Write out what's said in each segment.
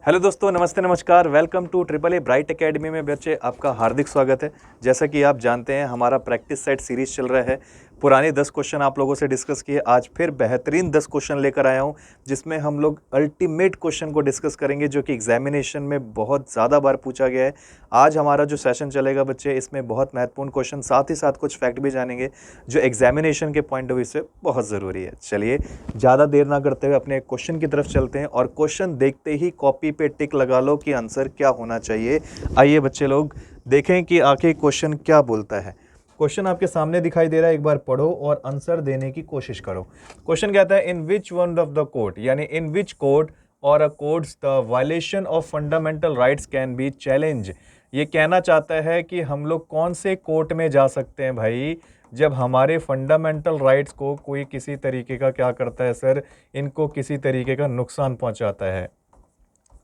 Hello दोस्तों, नमस्ते नमस्कार। Welcome to triple A bright academy में बच्चे आपका हार्दिक स्वागत है। जैसा कि आप जानते हैं हमारा प्रैक्टिस सेट सीरीज चल रहा है। पुराने 10 क्वेश्चन आप लोगों से डिस्कस किए, आज फिर बेहतरीन 10 क्वेश्चन लेकर आया हूं जिसमें हम लोग अल्टीमेट क्वेश्चन को डिस्कस करेंगे जो कि एग्जामिनेशन में बहुत ज़्यादा बार पूछा गया है। आज हमारा जो सेशन चलेगा बच्चे, इसमें बहुत महत्वपूर्ण क्वेश्चन, साथ ही साथ कुछ फैक्ट भी जानेंगे जो एग्जामिनेशन के पॉइंट ऑफ व्यू से बहुत ज़रूरी है। चलिए ज़्यादा देर ना करते हुए अपने क्वेश्चन की तरफ चलते हैं और क्वेश्चन देखते ही कॉपी पे टिक लगा लो कि आंसर क्या होना चाहिए। आइए बच्चे लोग देखें कि आखिर क्वेश्चन क्या बोलता है। क्वेश्चन आपके सामने दिखाई दे रहा है, एक बार पढ़ो और आंसर देने की कोशिश करो। क्वेश्चन कहता है in which one of the code, यानी इन विच कोड और a codes the violation of fundamental rights can be challenge. ये कहना चाहता है कि हम लोग कौन से कोर्ट में जा सकते हैं भाई जब हमारे फंडामेंटल राइट्स को कोई किसी तरीके का क्या करता है सर, इनको किसी तरीके का नुकसान पहुंचाता है।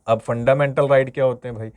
अब फंडामेंटल राइट क्या होते हैं भाई?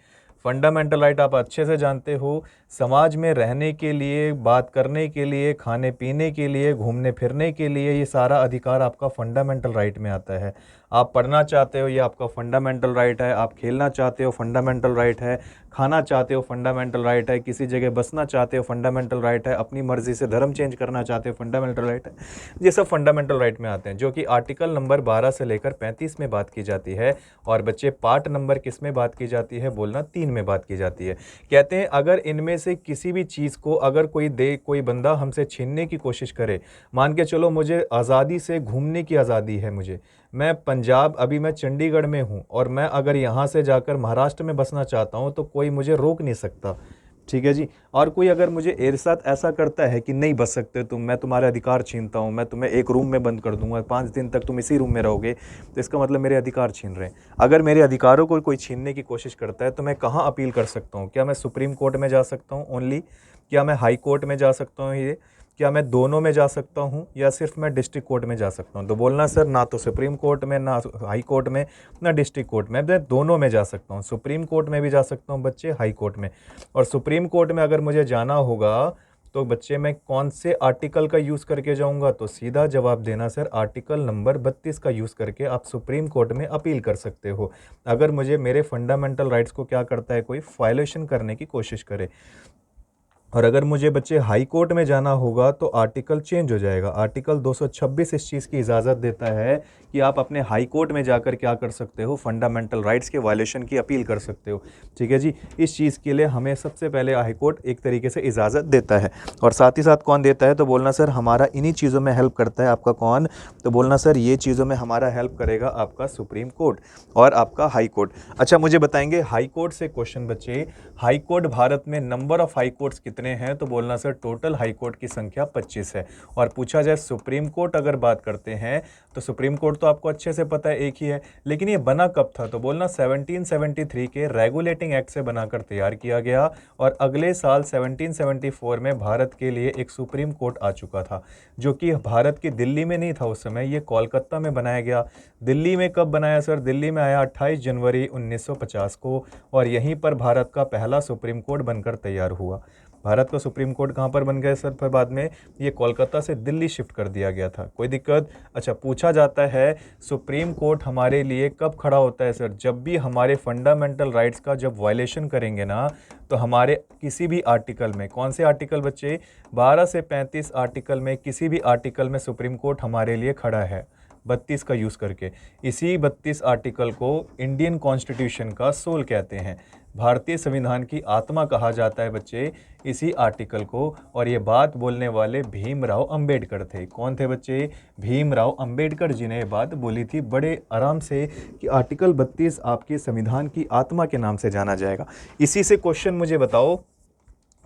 फंडामेंटल राइट आप अच्छे से जानते हो, समाज में रहने के लिए, बात करने के लिए, खाने पीने के लिए, घूमने फिरने के लिए, ये सारा अधिकार आपका फंडामेंटल राइट में आता है। आप पढ़ना चाहते हो, ये आपका फंडामेंटल राइट है। आप खेलना चाहते हो, फंडामेंटल राइट है। खाना चाहते हो, फंडामेंटल राइट है। किसी जगह बसना चाहते हो, फंडामेंटल राइट है। अपनी मर्जी से धर्म चेंज करना चाहते हो, फंडामेंटल राइट है। ये सब फंडामेंटल राइट में आते हैं, जो कि आर्टिकल नंबर 12 से लेकर 35 में बात की जाती है। और बच्चे पार्ट नंबर किस में बात की जाती है? बोलना 3 में बात की जाती है। कहते हैं अगर इनमें से किसी भी चीज़ को अगर कोई बंदा हमसे छीनने की कोशिश करे, मान के चलो मुझे आज़ादी से घूमने की आज़ादी है, मैं पंजाब, अभी मैं चंडीगढ़ में हूँ और मैं अगर यहाँ से जाकर महाराष्ट्र में बसना चाहता हूँ तो कोई मुझे रोक नहीं सकता, ठीक है जी। और कोई अगर मुझे मेरे साथ ऐसा करता है कि नहीं बस सकते तुम, मैं तुम्हारे अधिकार छीनता हूँ, मैं तुम्हें एक रूम में बंद कर दूंगा, 5 दिन तक तुम इसी रूम में रहोगे, तो इसका मतलब मेरे अधिकार छीन रहे हैं। अगर मेरे अधिकारों को कोई छीनने की कोशिश करता है तो मैं कहाँ अपील कर सकता हूँ? क्या मैं सुप्रीम कोर्ट में जा सकता हूँ ओनली? क्या मैं हाई कोर्ट में जा सकता हूँ? ये क्या मैं दोनों में जा सकता हूँ या सिर्फ मैं डिस्ट्रिक्ट कोर्ट में जा सकता हूँ? तो बोलना सर ना तो सुप्रीम कोर्ट में, ना हाई कोर्ट में, ना डिस्ट्रिक्ट कोर्ट में, मैं दोनों में जा सकता हूँ। सुप्रीम कोर्ट में भी जा सकता हूँ बच्चे, हाई कोर्ट में। और सुप्रीम कोर्ट में अगर मुझे जाना होगा तो बच्चे मैं कौन से आर्टिकल का यूज़ करके जाऊंगा? तो सीधा जवाब देना सर, आर्टिकल नंबर 32 का यूज़ करके आप सुप्रीम कोर्ट में अपील कर सकते हो अगर मुझे मेरे फंडामेंटल राइट्स को क्या करता है, कोई वायलेशन करने की कोशिश करे। और अगर मुझे बच्चे हाई कोर्ट में जाना होगा तो आर्टिकल चेंज हो जाएगा। आर्टिकल 226 इस चीज़ की इजाज़त देता है कि आप अपने हाई कोर्ट में जाकर क्या कर सकते हो, फंडामेंटल राइट्स के वायलेशन की अपील कर सकते हो, ठीक है जी। इस चीज़ के लिए हमें सबसे पहले हाई कोर्ट एक तरीके से इजाज़त देता है। और साथ ही साथ कौन देता है? तो बोलना सर हमारा इन्हीं चीज़ों में हेल्प करता है आपका कौन? तो बोलना सर ये चीज़ों में हमारा हेल्प करेगा आपका सुप्रीम कोर्ट और आपका हाई कोर्ट। अच्छा, मुझे बताएंगे हाई कोर्ट से क्वेश्चन बच्चे, हाई कोर्ट भारत में नंबर ऑफ हाई कोर्ट्स कितने हैं? तो बोलना सर टोटल हाई कोर्ट की संख्या 25 है। और पूछा जाए सुप्रीम कोर्ट अगर बात करते हैं तो सुप्रीम कोर्ट तो आपको अच्छे से पता है एक ही है, लेकिन ये बना कब था? तो बोलना 1773 के रेगुलेटिंग एक्ट से बनाकर तैयार किया गया और अगले साल 1774 में भारत के लिए एक सुप्रीम कोर्ट आ चुका था, जो कि भारत की दिल्ली में नहीं था उस समय, ये कोलकाता में बनाया गया। दिल्ली में कब बनाया सर? दिल्ली में आया 28 जनवरी 1950 को और यहीं पर भारत का पहला सुप्रीम कोर्ट बनकर तैयार हुआ। भारत का सुप्रीम कोर्ट कहाँ पर बन गया सर? फिर बाद में ये कोलकाता से दिल्ली शिफ्ट कर दिया गया था। कोई दिक्कत? अच्छा, पूछा जाता है सुप्रीम कोर्ट हमारे लिए कब खड़ा होता है सर? जब भी हमारे फंडामेंटल राइट्स का जब वायलेशन करेंगे ना, तो हमारे किसी भी आर्टिकल में, कौन से आर्टिकल बच्चे? 12 से 35 आर्टिकल में, किसी भी आर्टिकल में सुप्रीम कोर्ट हमारे लिए खड़ा है 32 का यूज़ करके। इसी 32 आर्टिकल को इंडियन कॉन्स्टिट्यूशन का सोल कहते हैं, भारतीय संविधान की आत्मा कहा जाता है बच्चे इसी आर्टिकल को। और ये बात बोलने वाले भीमराव अंबेडकर थे। कौन थे बच्चे? भीमराव अंबेडकर जी ने ये बात बोली थी बड़े आराम से कि आर्टिकल 32 आपके संविधान की आत्मा के नाम से जाना जाएगा। इसी से क्वेश्चन मुझे बताओ,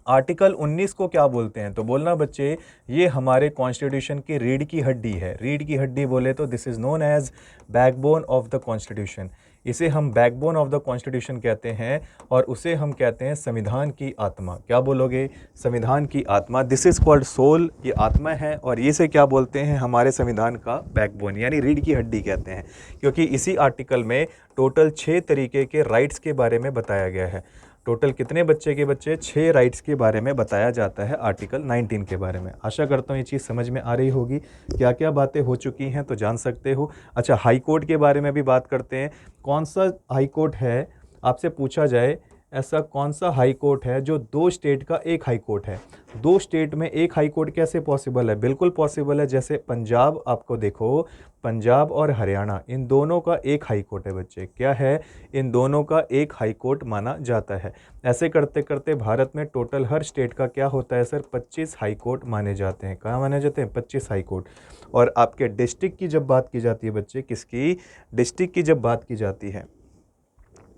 आर्टिकल 19 को क्या बोलते हैं? तो बोलना बच्चे ये हमारे कॉन्स्टिट्यूशन की रीढ़ की हड्डी है। रीढ़ की हड्डी बोले तो this is known as backbone of the constitution. इसे हम बैकबोन ऑफ द कॉन्स्टिट्यूशन कहते हैं और उसे हम कहते हैं संविधान की आत्मा। क्या बोलोगे? संविधान की आत्मा, दिस इज़ कॉल्ड सोल, ये आत्मा है। और ये से क्या बोलते हैं? हमारे संविधान का बैकबोन यानी रीढ़ की हड्डी कहते हैं, क्योंकि इसी आर्टिकल में टोटल 6 तरीके के राइट्स के बारे में बताया गया है। टोटल कितने बच्चे के बच्चे 6 राइट्स के बारे में बताया जाता है आर्टिकल 19 के बारे में। आशा करता हूँ ये चीज़ समझ में आ रही होगी, क्या क्या बातें हो चुकी हैं तो जान सकते हो। अच्छा, हाई कोर्ट के बारे में भी बात करते हैं। कौन सा हाई कोर्ट है, आपसे पूछा जाए ऐसा कौन सा हाई कोर्ट है जो 2 स्टेट का एक हाई कोर्ट है। 2 स्टेट में एक हाई कोर्ट कैसे पॉसिबल है? बिल्कुल पॉसिबल है। जैसे पंजाब, आपको देखो पंजाब और हरियाणा, इन दोनों का एक हाई कोर्ट है बच्चे। क्या है? इन दोनों का एक हाई कोर्ट माना जाता है। ऐसे करते करते भारत में टोटल हर स्टेट का क्या होता है सर? 25 हाई कोर्ट माने जाते हैं। कहाँ माने जाते हैं? 25 हाई कोर्ट। और आपके डिस्ट्रिक्ट की जब बात की जाती है बच्चे, किसकी? डिस्ट्रिक्ट की जब बात की जाती है,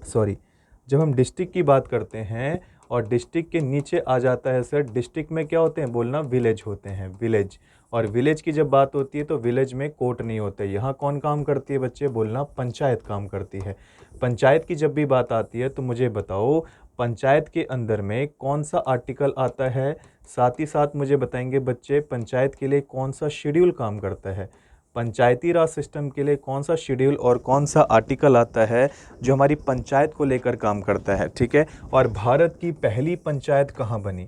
सॉरी, जब हम डिस्ट्रिक्ट की बात करते हैं और डिस्ट्रिक्ट के नीचे आ जाता है सर, डिस्ट्रिक्ट में क्या होते हैं? बोलना विलेज होते हैं, विलेज। और विलेज की जब बात होती है तो विलेज में कोर्ट नहीं होते। यहाँ कौन काम करती है बच्चे? बोलना पंचायत काम करती है। पंचायत की जब भी बात आती है तो मुझे बताओ पंचायत के अंदर में कौन सा आर्टिकल आता है, साथ ही साथ मुझे बताएंगे बच्चे पंचायत के लिए कौन सा शेड्यूल काम करता है। पंचायती राज सिस्टम के लिए कौन सा शेड्यूल और कौन सा आर्टिकल आता है जो हमारी पंचायत को लेकर काम करता है, ठीक है। और भारत की पहली पंचायत कहाँ बनी?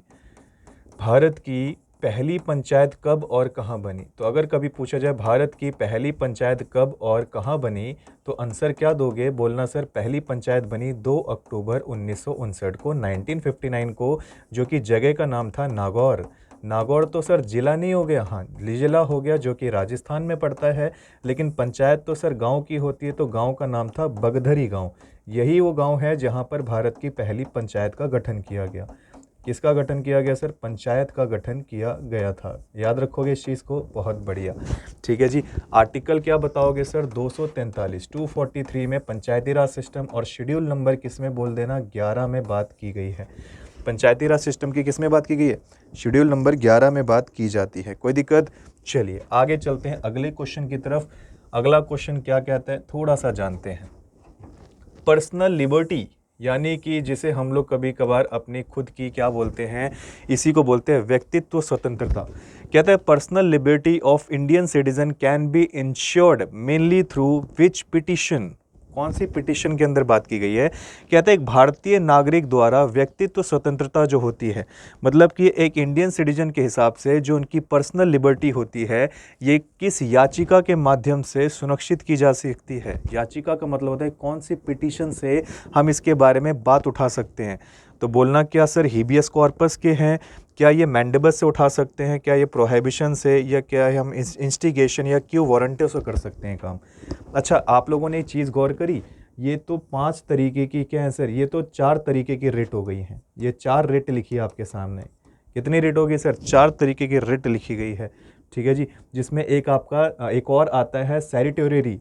भारत की पहली पंचायत कब और कहाँ बनी? तो अगर कभी पूछा जाए भारत की पहली पंचायत कब और कहाँ बनी, तो आंसर क्या दोगे? बोलना सर पहली पंचायत बनी 2 अक्टूबर 1959 को, 1959 को, जो कि जगह का नाम था नागौर। नागौर तो सर जिला नहीं हो गया, हाँ जिला हो गया, जो कि राजस्थान में पड़ता है। लेकिन पंचायत तो सर गांव की होती है, तो गांव का नाम था बगधरी गांव। यही वो गांव है जहां पर भारत की पहली पंचायत का गठन किया गया। किसका गठन किया गया सर? पंचायत का गठन किया गया था। याद रखोगे इस चीज़ को, बहुत बढ़िया। ठीक है जी। आर्टिकल क्या बताओगे सर? 243, 243 में पंचायती राज सिस्टम, और शेड्यूल नंबर किस में बोल देना? 11 में बात की गई है। पंचायती राज सिस्टम की किस में बात की गई है? शेड्यूल नंबर 11 में बात की जाती है। कोई दिक्कत? चलिए आगे चलते हैं अगले क्वेश्चन की तरफ। अगला क्वेश्चन क्या कहता है, थोड़ा सा जानते हैं। पर्सनल लिबर्टी, यानी कि जिसे हम लोग कभी कभार अपनी खुद की क्या बोलते हैं, इसी को बोलते हैं व्यक्तित्व स्वतंत्रता। कहता है personal liberty of Indian citizen can be insured mainly through which petition. कौन सी पिटिशन के अंदर बात की गई है? कहता है एक भारतीय नागरिक द्वारा व्यक्तित्व स्वतंत्रता जो होती है, मतलब कि एक इंडियन सिटीजन के हिसाब से जो उनकी पर्सनल लिबर्टी होती है, ये किस याचिका के माध्यम से सुनिश्चित की जा सकती है? याचिका का मतलब होता है कौन सी पिटिशन से हम इसके बारे में बात उठा सकते हैं। तो बोलना क्या सर हिबियस कॉर्पस के हैं, क्या ये मैंडेबस से उठा सकते हैं, क्या ये प्रोहिबिशन से, या क्या हम इंस्टिगेशन या क्यू वारंटों से कर सकते हैं काम। अच्छा, आप लोगों ने एक चीज़ गौर करी, ये तो 5 तरीके की क्या है सर? ये तो 4 तरीके की रिट हो गई हैं। ये 4 रिट लिखी है आपके सामने। कितनी रिट होगी सर? 4 तरीके की रिट लिखी गई है, ठीक है जी। जिसमें एक आपका एक और आता है सैरिटोरियरी।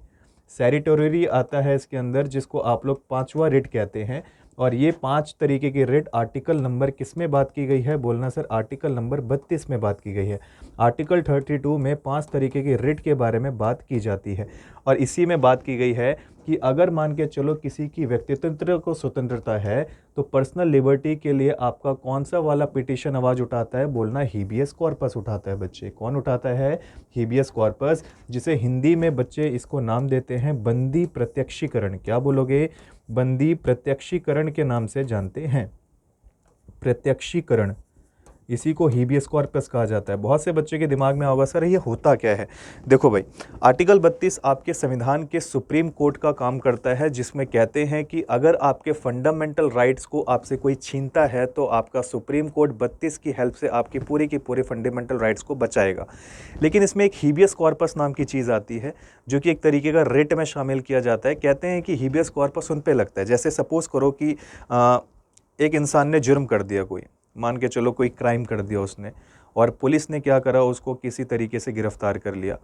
सैरिटोरियरी आता है इसके अंदर, जिसको आप लोग 5वां रिट कहते हैं। और ये 5 तरीके की रिट आर्टिकल नंबर किस में बात की गई है? बोलना सर आर्टिकल नंबर 32 में बात की गई है। आर्टिकल 32 में 5 तरीके की रिट के बारे में बात की जाती है। और इसी में बात की गई है कि अगर मान के चलो किसी की व्यक्तित्व को स्वतंत्रता है, तो पर्सनल लिबर्टी के लिए आपका कौन सा वाला पिटीशन आवाज़ उठाता है? बोलना हिबियस कॉर्पस उठाता है बच्चे। कौन उठाता है? हिबियस कॉर्पस, जिसे हिंदी में बच्चे इसको नाम देते हैं बंदी प्रत्यक्षीकरण। क्या बोलोगे? बंदी प्रत्यक्षीकरण के नाम से जानते हैं। प्रत्यक्षीकरण, इसी को हिबियस कॉर्पस कहा जाता है। बहुत से बच्चे के दिमाग में होगा सर ये होता क्या है। देखो भाई, आर्टिकल 32 आपके संविधान के सुप्रीम कोर्ट का काम करता है, जिसमें कहते हैं कि अगर आपके फंडामेंटल राइट्स को आपसे कोई छीनता है तो आपका सुप्रीम कोर्ट 32 की हेल्प से आपकी पूरी की पूरी फंडामेंटल राइट्स को बचाएगा। लेकिन इसमें एक हिबियस कॉर्पस नाम की चीज़ आती है, जो कि एक तरीके का रिट में शामिल किया जाता है। कहते हैं कि हिबियस कॉर्पस उन पर लगता है, जैसे सपोज करो कि एक इंसान ने जुर्म कर दिया, कोई मान के चलो कोई क्राइम कर दिया उसने, और पुलिस ने क्या करा, उसको किसी तरीके से गिरफ्तार कर लिया।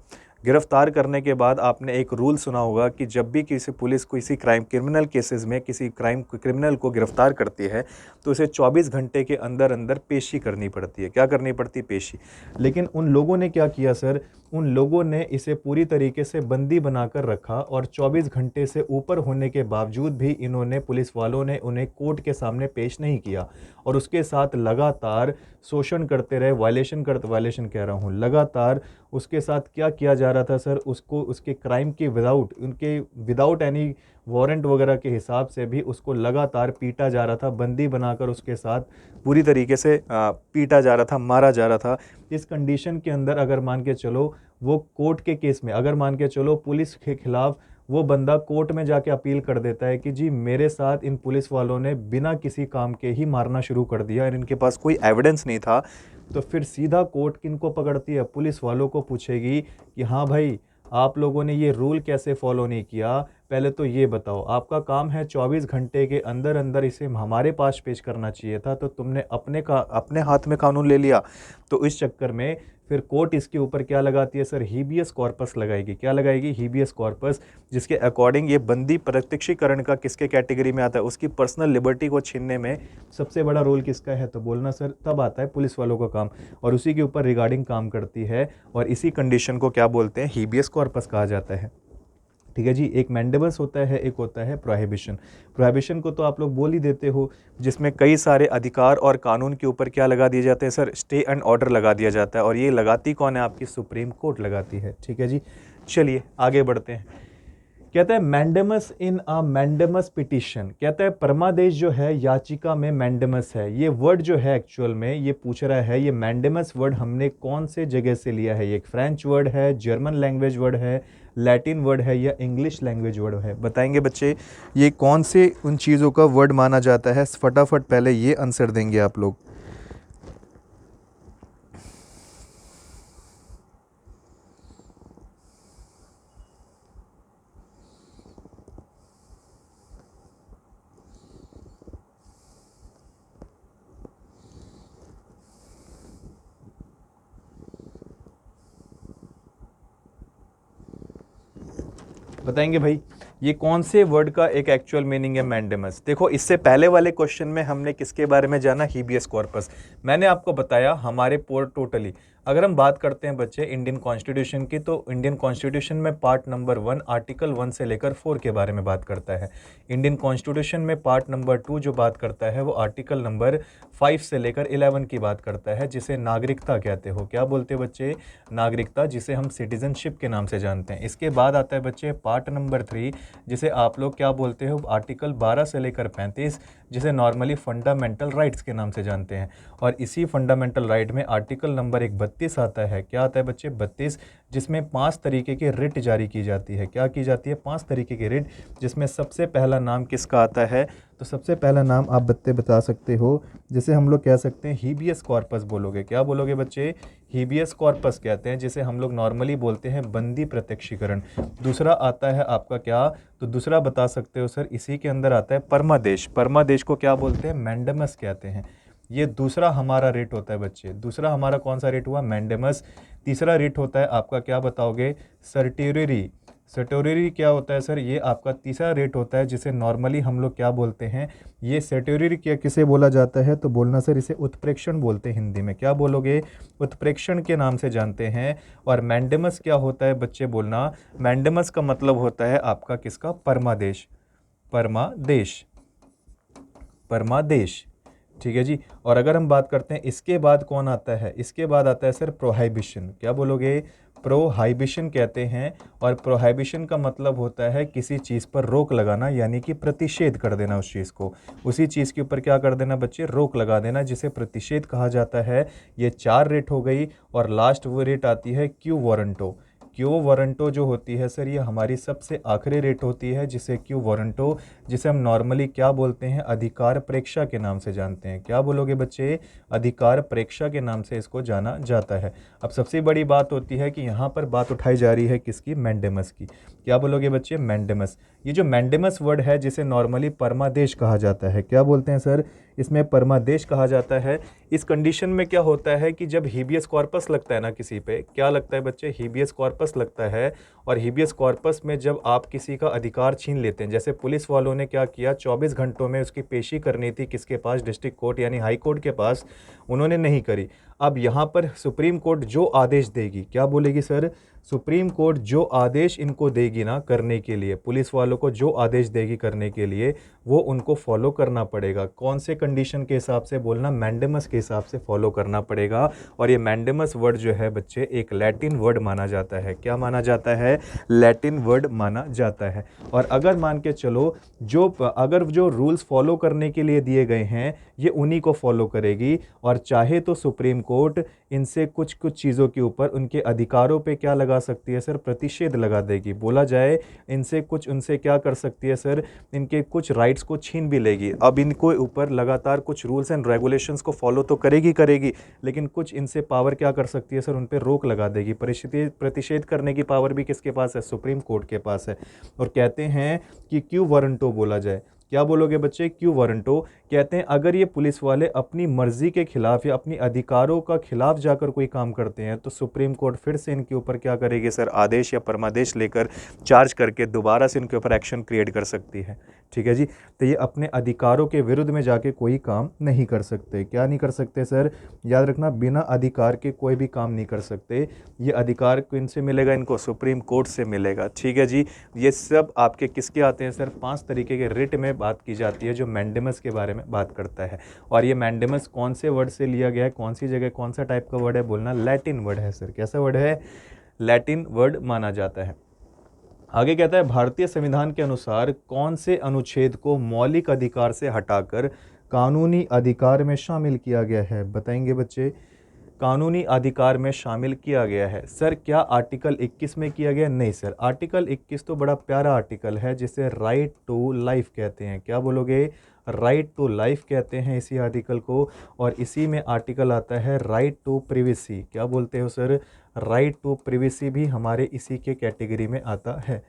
गिरफ्तार करने के बाद आपने एक रूल सुना होगा कि जब भी किसी पुलिस को किसी क्रिमिनल केसेस में किसी क्रिमिनल को गिरफ्तार करती है तो उसे 24 घंटे के अंदर अंदर पेशी करनी पड़ती है। क्या करनी पड़ती? पेशी। लेकिन उन लोगों ने क्या किया सर? उन लोगों ने इसे पूरी तरीके से बंदी बनाकर रखा, और 24 घंटे से ऊपर होने के बावजूद भी इन्होंने, पुलिस वालों ने उन्हें कोर्ट के सामने पेश नहीं किया, और उसके साथ लगातार शोषण करते रहे। वायलेशन कह रहा हूँ, लगातार उसके साथ क्या किया जा रहा था सर? उसको उसके क्राइम के विदाउट एनी वारंट वगैरह के हिसाब से भी उसको लगातार पीटा जा रहा था, बंदी बनाकर उसके साथ पूरी तरीके से पीटा जा रहा था, मारा जा रहा था। इस कंडीशन के अंदर अगर मान के चलो वो कोर्ट के केस में, अगर मान के चलो पुलिस के खिलाफ वो बंदा कोर्ट में जाके अपील कर देता है कि जी मेरे साथ इन पुलिस वालों ने बिना किसी काम के ही मारना शुरू कर दिया और इनके पास कोई एविडेंस नहीं था, तो फिर सीधा कोर्ट किनको पकड़ती है? पुलिस वालों को पूछेगी कि हाँ भाई, आप लोगों ने ये रूल कैसे फॉलो नहीं किया, पहले तो ये बताओ। आपका काम है 24 घंटे के अंदर अंदर इसे हमारे पास पेश करना चाहिए था, तो तुमने अपने हाथ में कानून ले लिया। तो इस चक्कर में फिर कोर्ट इसके ऊपर क्या लगाती है सर? हीबियस कॉर्पस लगाएगी। क्या लगाएगी? हीबियस कॉर्पस, जिसके अकॉर्डिंग ये बंदी प्रत्यक्षीकरण का किसके कैटेगरी में आता है? उसकी पर्सनल लिबर्टी को छीनने में सबसे बड़ा रोल किसका है? तो बोलना सर तब आता है पुलिस वालों का काम, और उसी के ऊपर रिगार्डिंग काम करती है, और इसी कंडीशन को क्या बोलते हैं? हीबियस कॉर्पस कहा जाता है। ठीक है जी। एक मैंडेबस होता है, एक होता है प्रोहिबिशन। प्रोहिबिशन को तो आप लोग बोल ही देते हो, जिसमें कई सारे अधिकार और कानून के ऊपर क्या लगा दिए जाते हैं सर? स्टे एंड ऑर्डर लगा दिया जाता है, और ये लगाती कौन है? आपकी सुप्रीम कोर्ट लगाती है। ठीक है जी। चलिए आगे बढ़ते हैं। कहता है मैंडेमस इन अ मैंडेमस पिटिशन, कहता है परमादेश जो है याचिका में मैंडेमस है। ये वर्ड जो है एक्चुअल में ये पूछ रहा है, ये मैंडेमस वर्ड हमने कौन से जगह से लिया है? ये एक फ्रेंच वर्ड है, जर्मन लैंग्वेज वर्ड है, लैटिन वर्ड है, या इंग्लिश लैंग्वेज वर्ड है? बताएंगे बच्चे ये कौन से उन चीज़ों का वर्ड माना जाता है? फटाफट पहले ये आंसर देंगे आप लोग। बताएंगे भाई ये कौन से वर्ड का एक एक्चुअल मीनिंग है मैंडेमस? देखो इससे पहले वाले क्वेश्चन में हमने किसके बारे में जाना? हीबियस कॉर्पस। मैंने आपको बताया हमारे टोटली अगर हम बात करते हैं बच्चे इंडियन कॉन्स्टिट्यूशन की, तो इंडियन कॉन्स्टिट्यूशन में पार्ट नंबर 1 आर्टिकल 1 से लेकर 4 के बारे में बात करता है। इंडियन कॉन्स्टिट्यूशन में पार्ट नंबर 2 जो बात करता है वो आर्टिकल नंबर 5 से लेकर 11 की बात करता है, जिसे नागरिकता कहते हो। क्या बोलते हैं बच्चे? नागरिकता, जिसे हम सिटीजनशिप के नाम से जानते हैं। इसके बाद आता है बच्चे पार्ट नंबर 3, जिसे आप लोग क्या बोलते हो? आर्टिकल 12 से लेकर 35, जिसे नॉर्मली फंडामेंटल राइट्स के नाम से जानते हैं। और इसी फंडामेंटल राइट में आर्टिकल नंबर 32 आता है। क्या आता है बच्चे? 32, जिसमें 5 तरीके की रिट जारी की जाती है। क्या की जाती है? 5 तरीके की रिट, जिसमें सबसे पहला नाम किसका आता है? तो सबसे पहला नाम आप बता सकते हो, जिसे हम लोग कह सकते हैं हीबियस कॉर्पस बोलोगे। क्या बोलोगे बच्चे? हीबियस कॉर्पस कहते हैं, जिसे हम लोग नॉर्मली बोलते हैं बंदी प्रत्यक्षीकरण। दूसरा आता है आपका क्या? तो दूसरा बता सकते हो सर, इसी के अंदर आता है परमादेश। परमादेश को क्या बोलते हैं? मैंडेमस कहते हैं। ये दूसरा हमारा रेट होता है बच्चे। दूसरा हमारा कौन सा रेट हुआ? मैंडेमस। तीसरा रेट होता है आपका, क्या बताओगे? सर्टेरियरी। सर्टेरियरी क्या होता है सर? ये आपका तीसरा रेट होता है, जिसे नॉर्मली हम लोग क्या बोलते हैं? ये सर्टेरियरी क्या किसे बोला जाता है? तो बोलना सर इसे उत्प्रेक्षण बोलते हैं हिंदी में। क्या बोलोगे? उत्प्रेक्षण के नाम से जानते हैं। और मैंडेमस क्या होता है बच्चे? बोलना मैंडेमस का मतलब होता है आपका किसका? परमादेश। परमादेश, परमादेश। ठीक है जी। और अगर हम बात करते हैं इसके बाद कौन आता है? इसके बाद आता है सर प्रोहाइबिशन। क्या बोलोगे? प्रोहाइबिशन कहते हैं। और प्रोहाइबिशन का मतलब होता है किसी चीज़ पर रोक लगाना, यानी कि प्रतिषेध कर देना उस चीज़ को। उसी चीज़ के ऊपर क्या कर देना बच्चे? रोक लगा देना, जिसे प्रतिषेध कहा जाता है। ये 4 रेट हो गई। और लास्ट वो रेट आती है क्यू वारंटो। क्यू वारंटो जो होती है सर, ये हमारी सबसे आखिरी रेट होती है, जिसे क्यू वारंटो, जिसे हम नॉर्मली क्या बोलते हैं? अधिकार प्रेक्षा के नाम से जानते हैं। क्या बोलोगे बच्चे? अधिकार प्रेक्षा के नाम से इसको जाना जाता है। अब सबसे बड़ी बात होती है कि यहाँ पर बात उठाई जा रही है किसकी? मैंडेमस की। क्या बोलोगे बच्चे? मैंडेमस। ये जो मैंडेमस वर्ड है, जिसे नॉर्मली परमादेश कहा जाता है। क्या बोलते हैं सर? इसमें परमादेश कहा जाता है। इस कंडीशन में क्या होता है कि जब हीबियस कॉर्पस लगता है ना किसी पे, क्या लगता है बच्चे? हीबियस कॉर्पस लगता है। और हीबियस कॉर्पस में जब आप किसी का अधिकार छीन लेते हैं, जैसे पुलिस वालों ने क्या किया, 24 घंटों में उसकी पेशी करनी थी किसके पास? डिस्ट्रिक्ट कोर्ट यानी हाई कोर्ट के पास। उन्होंने नहीं करी। अब यहाँ पर सुप्रीम कोर्ट जो आदेश देगी, क्या बोलेगी सर, सुप्रीम कोर्ट जो आदेश इनको देगी ना करने के लिए, पुलिस वालों को जो आदेश देगी करने के लिए, वो उनको फॉलो करना पड़ेगा। कौन से कंडीशन के हिसाब से बोलना, मैंडेमस के हिसाब से फॉलो करना पड़ेगा। और ये मैंडेमस वर्ड जो है बच्चे एक लैटिन वर्ड माना जाता है। क्या माना जाता है, लैटिन वर्ड माना जाता है। और अगर मान के चलो अगर जो रूल्स फॉलो करने के लिए दिए गए हैं ये उन्हीं को फॉलो करेगी, और चाहे तो सुप्रीम कोर्ट इनसे कुछ चीज़ों के ऊपर उनके अधिकारों पे क्या लगा सकती है सर, प्रतिषेध लगा देगी। बोला जाए इनसे कुछ, उनसे क्या कर सकती है सर, इनके कुछ राइट्स को छीन भी लेगी। अब इनको ऊपर लगातार कुछ रूल्स एंड रेगुलेशंस को फॉलो तो करेगी, लेकिन कुछ इनसे पावर क्या कर सकती है सर, उन पर रोक लगा देगी। प्रतिषेध करने की पावर भी किसके पास है, सुप्रीम कोर्ट के पास है। और कहते हैं कि क्यू वारंटो बोला जाए, क्या बोलोगे बच्चे, क्यू वारंटो। कहते हैं अगर ये पुलिस वाले अपनी मर्जी के खिलाफ या अपनी अधिकारों का खिलाफ जाकर कोई काम करते हैं तो सुप्रीम कोर्ट फिर से इनके ऊपर क्या करेगी सर, आदेश या परमादेश लेकर चार्ज करके दोबारा से इनके ऊपर एक्शन क्रिएट कर सकती है। ठीक है जी। तो ये अपने अधिकारों के विरुद्ध में जाके कोई काम नहीं कर सकते। क्या नहीं कर सकते सर, याद रखना, बिना अधिकार के कोई भी काम नहीं कर सकते। ये अधिकार इनसे मिलेगा, इनको सुप्रीम कोर्ट से मिलेगा। ठीक है जी। ये सब आपके किसके आते हैं सर, 5 तरीके के रिट में बात की जाती है जो मैंडेमस के बारे में बात करता है। और ये मैंडेमस कौन से वर्ड से लिया गया है, कौन सी जगह, कौन सा टाइप का वर्ड है, बोलना लैटिन वर्ड है सर। कैसा वर्ड है, लैटिन वर्ड माना जाता है। आगे कहता है भारतीय संविधान के अनुसार कौन से अनुच्छेद को मौलिक अधिकार से हटाकर कानूनी अधिकार में शामिल किया गया है, बताएंगे बच्चे। कानूनी अधिकार में शामिल किया गया है सर, क्या आर्टिकल 21 में किया गया, नहीं सर। आर्टिकल 21 तो बड़ा प्यारा आर्टिकल है जिसे राइट टू लाइफ कहते हैं। क्या बोलोगे, राइट टू लाइफ कहते हैं इसी आर्टिकल को। और इसी में आर्टिकल आता है राइट टू प्रिवेसी। क्या बोलते हो सर, राइट टू प्रिवेसी भी हमारे इसी के कैटेगरी में आता है।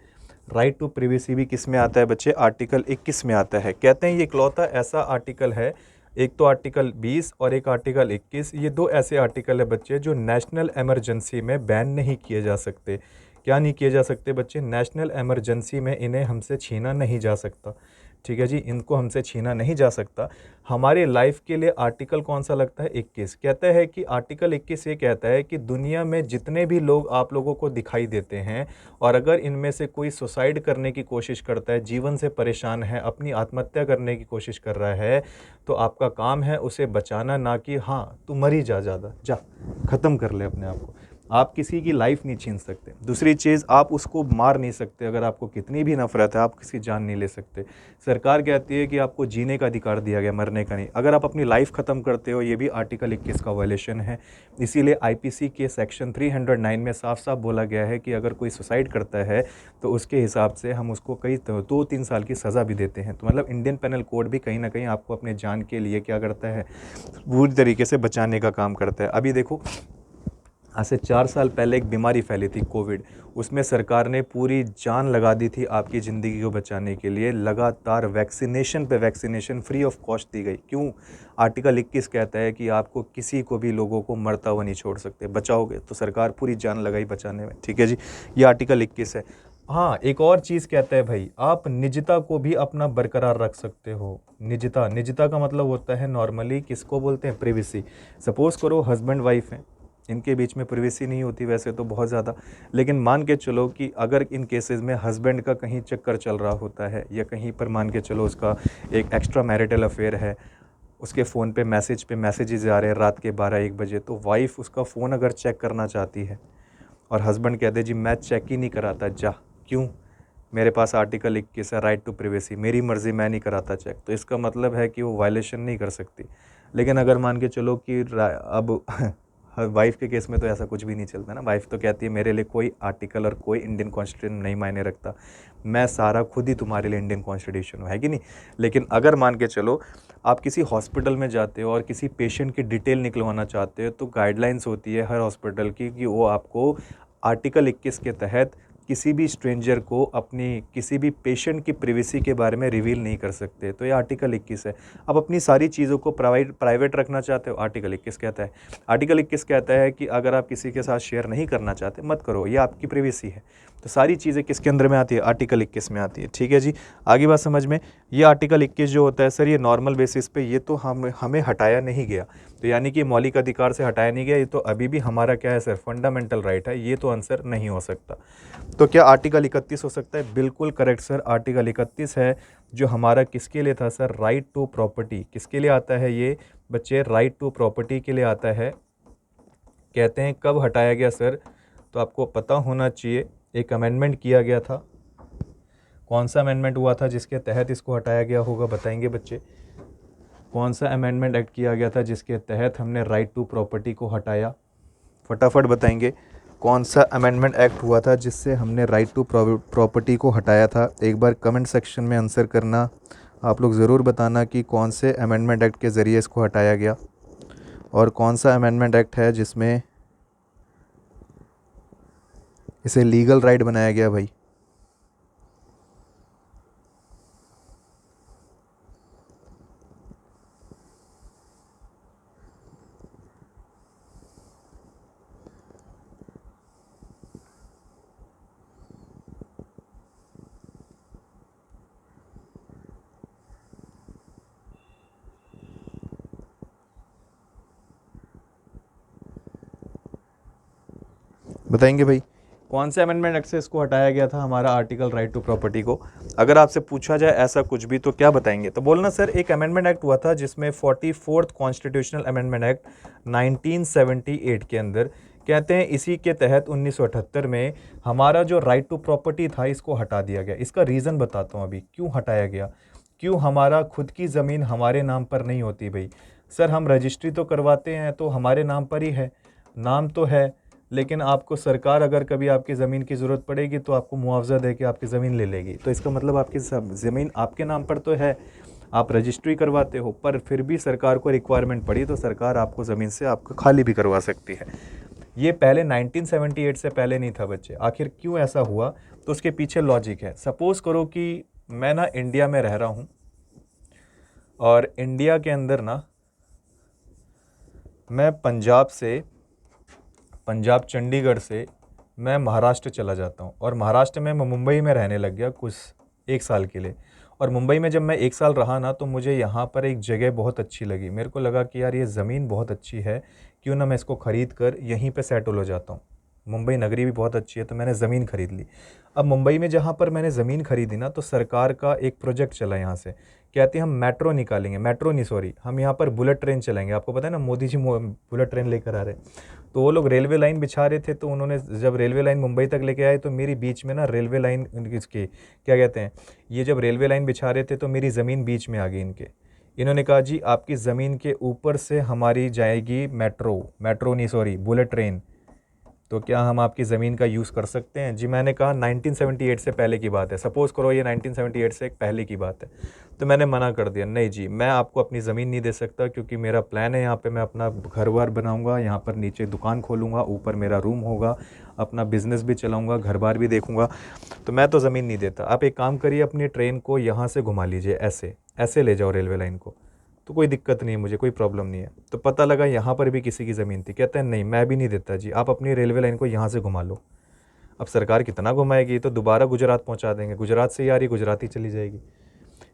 राइट टू प्रिवेसी भी किस में आता है बच्चे, आर्टिकल 21 में आता है। कहते हैं ये इकलौता ऐसा आर्टिकल है, एक तो आर्टिकल 20 और एक आर्टिकल 21, ये 2 ऐसे आर्टिकल है बच्चे जो नेशनल इमरजेंसी में बैन नहीं किए जा सकते। क्या नहीं किए जा सकते बच्चे, नेशनल इमरजेंसी में इन्हें हमसे छीना नहीं जा सकता। ठीक है जी, इनको हमसे छीना नहीं जा सकता। हमारे लाइफ के लिए आर्टिकल कौन सा लगता है, 21। कहता है कि आर्टिकल 21 ये कहता है कि दुनिया में जितने भी लोग आप लोगों को दिखाई देते हैं और अगर इनमें से कोई सुसाइड करने की कोशिश करता है, जीवन से परेशान है, अपनी आत्महत्या करने की कोशिश कर रहा है, तो आपका काम है उसे बचाना, ना कि हाँ तू मरी जा, ज़्यादा जा, ख़त्म कर ले अपने आप को। आप किसी की लाइफ नहीं छीन सकते। दूसरी चीज़, आप उसको मार नहीं सकते। अगर आपको कितनी भी नफरत है, आप किसी जान नहीं ले सकते। सरकार कहती है कि आपको जीने का अधिकार दिया गया, मरने का नहीं। अगर आप अपनी लाइफ ख़त्म करते हो, ये भी आर्टिकल 21 का वायलेशन है। इसीलिए आईपीसी के सेक्शन 309 में साफ साफ बोला गया है कि अगर कोई सुसाइड करता है तो उसके हिसाब से हम उसको कई 2-3 साल की सज़ा भी देते हैं। तो मतलब इंडियन पेनल कोड भी कहीं ना कहीं आपको अपने जान के लिए क्या करता है, पूरी तरीके से बचाने का काम करता है। अभी देखो, आज से 4 साल पहले एक बीमारी फैली थी, कोविड। उसमें सरकार ने पूरी जान लगा दी थी आपकी ज़िंदगी को बचाने के लिए। लगातार वैक्सीनेशन पे वैक्सीनेशन फ्री ऑफ कॉस्ट दी गई। क्यों, आर्टिकल 21 कहता है कि आपको किसी को भी लोगों को मरता हुआ नहीं छोड़ सकते। बचाओगे तो सरकार पूरी जान लगाई बचाने में। ठीक है जी, ये आर्टिकल 21 है। हाँ, एक और चीज़ कहता है भाई, आप निजता को भी अपना बरकरार रख सकते हो। निजता का मतलब होता है नॉर्मली किसको बोलते हैं, प्रिवेसी। सपोज़ करो हस्बैंड वाइफ हैं, इनके बीच में प्रिवेसी नहीं होती वैसे तो बहुत ज़्यादा, लेकिन मान के चलो कि अगर इन केसेस में हस्बैंड का कहीं चक्कर चल रहा होता है या कहीं पर मान के चलो उसका एक एक्स्ट्रा मैरिटल अफेयर है, उसके फ़ोन पे मैसेजेस आ रहे हैं रात के 12-1 बजे, तो वाइफ उसका फ़ोन अगर चेक करना चाहती है और हस्बैंड कहते जी मैं चेक ही नहीं कराता, जा, क्यों, मेरे पास आर्टिकल 21 है, राइट टू प्रिवेसी, मेरी मर्ज़ी, मैं नहीं कराता चेक, तो इसका मतलब है कि वो वायलेशन नहीं कर सकती। लेकिन अगर मान के चलो कि अब वाइफ के केस में तो ऐसा कुछ भी नहीं चलता ना। वाइफ तो कहती है मेरे लिए कोई आर्टिकल और कोई इंडियन कॉन्स्टिट्यूशन नहीं मायने रखता, मैं सारा खुद ही तुम्हारे लिए इंडियन कॉन्स्टिट्यूशन हूँ, है कि नहीं। लेकिन अगर मान के चलो आप किसी हॉस्पिटल में जाते हो और किसी पेशेंट की डिटेल निकलवाना चाहते हो, तो गाइडलाइंस होती है हर हॉस्पिटल की कि वो आपको आर्टिकल 21 के तहत किसी भी स्ट्रेंजर को अपनी किसी भी पेशेंट की प्रिवेसी के बारे में रिवील नहीं कर सकते। तो ये आर्टिकल 21 है। अब अपनी सारी चीज़ों को प्राइवेट रखना चाहते हो, आर्टिकल 21 कहता है। आर्टिकल 21 कहता है कि अगर आप किसी के साथ शेयर नहीं करना चाहते, मत करो, ये आपकी प्रिवेसी है। तो सारी चीज़ें किसके अंदर में आती है, आर्टिकल 21 में आती है। ठीक है जी, आगे बात समझ में। ये आर्टिकल 21 जो होता है सर, ये नॉर्मल बेसिस पे ये तो हमें हटाया नहीं गया, तो यानी कि मौलिक अधिकार से हटाया नहीं गया, ये तो अभी भी हमारा क्या है सर, फंडामेंटल राइट है, ये तो आंसर नहीं हो सकता। तो क्या आर्टिकल 31 हो सकता है? बिल्कुल करेक्ट सर, आर्टिकल 31 है जो हमारा किसके लिए था सर, राइट टू प्रॉपर्टी। किसके लिए आता है ये बच्चे, राइट टू प्रॉपर्टी के लिए आता है। कहते हैं कब हटाया गया सर, तो आपको पता होना चाहिए, एक अमेंडमेंट किया गया था। कौन सा अमेंडमेंट हुआ था जिसके तहत इसको हटाया गया होगा, बताएंगे बच्चे? कौन सा अमेंडमेंट एक्ट किया गया था जिसके तहत हमने राइट टू प्रॉपर्टी को हटाया? फटाफट बताएंगे, कौन सा अमेंडमेंट एक्ट हुआ था जिससे हमने राइट टू प्रॉपर्टी को हटाया था? एक बार कमेंट सेक्शन में आंसर करना, आप लोग ज़रूर बताना कि कौन से अमेंडमेंट एक्ट के ज़रिए इसको हटाया गया, और कौन सा अमेंडमेंट एक्ट है जिसमें इसे लीगल राइट बनाया गया भाई। बताएंगे भाई, कौन से अमेंडमेंट एक्ट से इसको हटाया गया था हमारा आर्टिकल राइट टू प्रॉपर्टी को? अगर आपसे पूछा जाए ऐसा कुछ भी तो क्या बताएंगे? तो बोलना सर एक अमेंडमेंट एक्ट हुआ था जिसमें 44th कॉन्स्टिट्यूशनल अमेंडमेंट एक्ट 1978 के अंदर, कहते हैं इसी के तहत 1978 में हमारा जो राइट टू प्रॉपर्टी था इसको हटा दिया गया। इसका रीज़न बताता हूँ अभी क्यों हटाया गया। क्यों हमारा खुद की ज़मीन हमारे नाम पर नहीं होती भाई? सर हम रजिस्ट्री तो करवाते हैं तो हमारे नाम पर ही है, नाम तो है, लेकिन आपको सरकार अगर कभी आपकी ज़मीन की ज़रूरत पड़ेगी तो आपको मुआवजा दे के आपकी ज़मीन ले लेगी। तो इसका मतलब आपकी ज़मीन आपके नाम पर तो है, आप रजिस्ट्री करवाते हो, पर फिर भी सरकार को रिक्वायरमेंट पड़ी तो सरकार आपको ज़मीन से आपको खाली भी करवा सकती है। ये पहले 1978 से पहले नहीं था बच्चे। आखिर क्यों ऐसा हुआ, तो उसके पीछे लॉजिक है। सपोज़ करो कि मैं ना इंडिया में रह रहा हूँ, और इंडिया के अंदर ना मैं पंजाब चंडीगढ़ से मैं महाराष्ट्र चला जाता हूँ, और महाराष्ट्र में मैं मुंबई में रहने लग गया कुछ 1 साल के लिए। और मुंबई में जब मैं 1 साल रहा ना, तो मुझे यहाँ पर एक जगह बहुत अच्छी लगी। मेरे को लगा कि यार ये ज़मीन बहुत अच्छी है, क्यों ना मैं इसको ख़रीद कर यहीं पे सेटल हो जाता हूँ। मुंबई नगरी भी बहुत अच्छी है, तो मैंने ज़मीन ख़रीद ली। अब मुंबई में जहाँ पर मैंने ज़मीन ख़रीदी ना, तो सरकार का एक प्रोजेक्ट चला यहाँ से, कहते हैं हम मेट्रो निकालेंगे, मेट्रो नहीं सॉरी, हम यहाँ पर बुलेट ट्रेन चलाएंगे। आपको पता है ना मोदी जी बुलेट ट्रेन लेकर आ रहे हैं। तो वो लोग रेलवे लाइन बिछा रहे थे, तो उन्होंने जब रेलवे लाइन मुंबई तक लेके आए, तो मेरी बीच में ना रेलवे लाइन इसकी क्या कहते हैं, ये जब रेलवे लाइन बिछा रहे थे तो मेरी ज़मीन बीच में आ गई इनके। इन्होंने कहा जी आपकी ज़मीन के ऊपर से हमारी जाएगी मेट्रो नहीं सॉरी बुलेट ट्रेन, तो क्या हम आपकी ज़मीन का यूज़ कर सकते हैं? जी मैंने कहा 1978 से पहले की बात है, सपोज़ करो ये 1978 से एक पहले की बात है। तो मैंने मना कर दिया, नहीं जी मैं आपको अपनी ज़मीन नहीं दे सकता, क्योंकि मेरा प्लान है यहाँ पे मैं अपना घर बार बनाऊँगा, यहाँ पर नीचे दुकान खोलूँगा, ऊपर मेरा रूम होगा, अपना बिज़नेस भी चलाऊँगा, घर बार भी देखूँगा, तो मैं तो ज़मीन नहीं देता। आप एक काम करिए, अपनी ट्रेन को यहाँ से घुमा लीजिए, ऐसे ऐसे ले जाओ रेलवे लाइन को, तो कोई दिक्कत नहीं है, मुझे कोई प्रॉब्लम नहीं है। तो पता लगा यहाँ पर भी किसी की ज़मीन थी। कहते हैं नहीं मैं भी नहीं देता जी, आप अपनी रेलवे लाइन को यहाँ से घुमा लो। अब सरकार कितना घुमाएगी, तो दोबारा गुजरात पहुँचा देंगे, गुजरात से यार ये गुजरात ही चली जाएगी।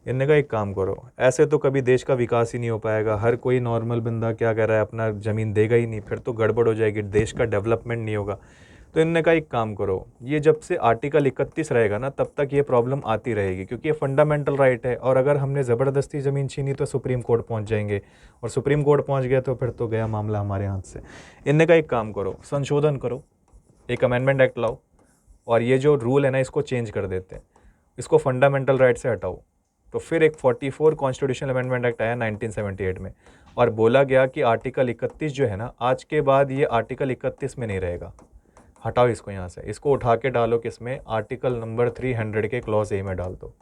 इनने का एक काम करो, ऐसे तो कभी देश का विकास ही नहीं हो पाएगा। हर कोई नॉर्मल बंदा क्या कह रहा है, अपना ज़मीन देगा ही नहीं, फिर तो गड़बड़ हो जाएगी, देश का डेवलपमेंट नहीं होगा। तो इनने का एक काम करो, ये जब से आर्टिकल 31 रहेगा ना, तब तक ये प्रॉब्लम आती रहेगी, क्योंकि ये फंडामेंटल राइट है। और अगर हमने ज़बरदस्ती ज़मीन छीनी तो सुप्रीम कोर्ट पहुंच जाएंगे, और सुप्रीम कोर्ट पहुंच गया तो फिर तो गया मामला हमारे हाथ से। इनने का एक काम करो, संशोधन करो, एक अमेंडमेंट एक्ट लाओ, और ये जो रूल है ना इसको चेंज कर देते हैं, इसको फंडामेंटल राइट से हटाओ। तो फिर एक 44 कॉन्स्टिट्यूशनल अमेंडमेंट एक्ट आया 1978 में, और बोला गया कि आर्टिकल 31 जो है ना, आज के बाद ये आर्टिकल 31 में नहीं रहेगा, हटाओ इसको यहाँ से, इसको उठा के डालो किसमें, आर्टिकल नंबर 300 के क्लॉज ए में डाल दो,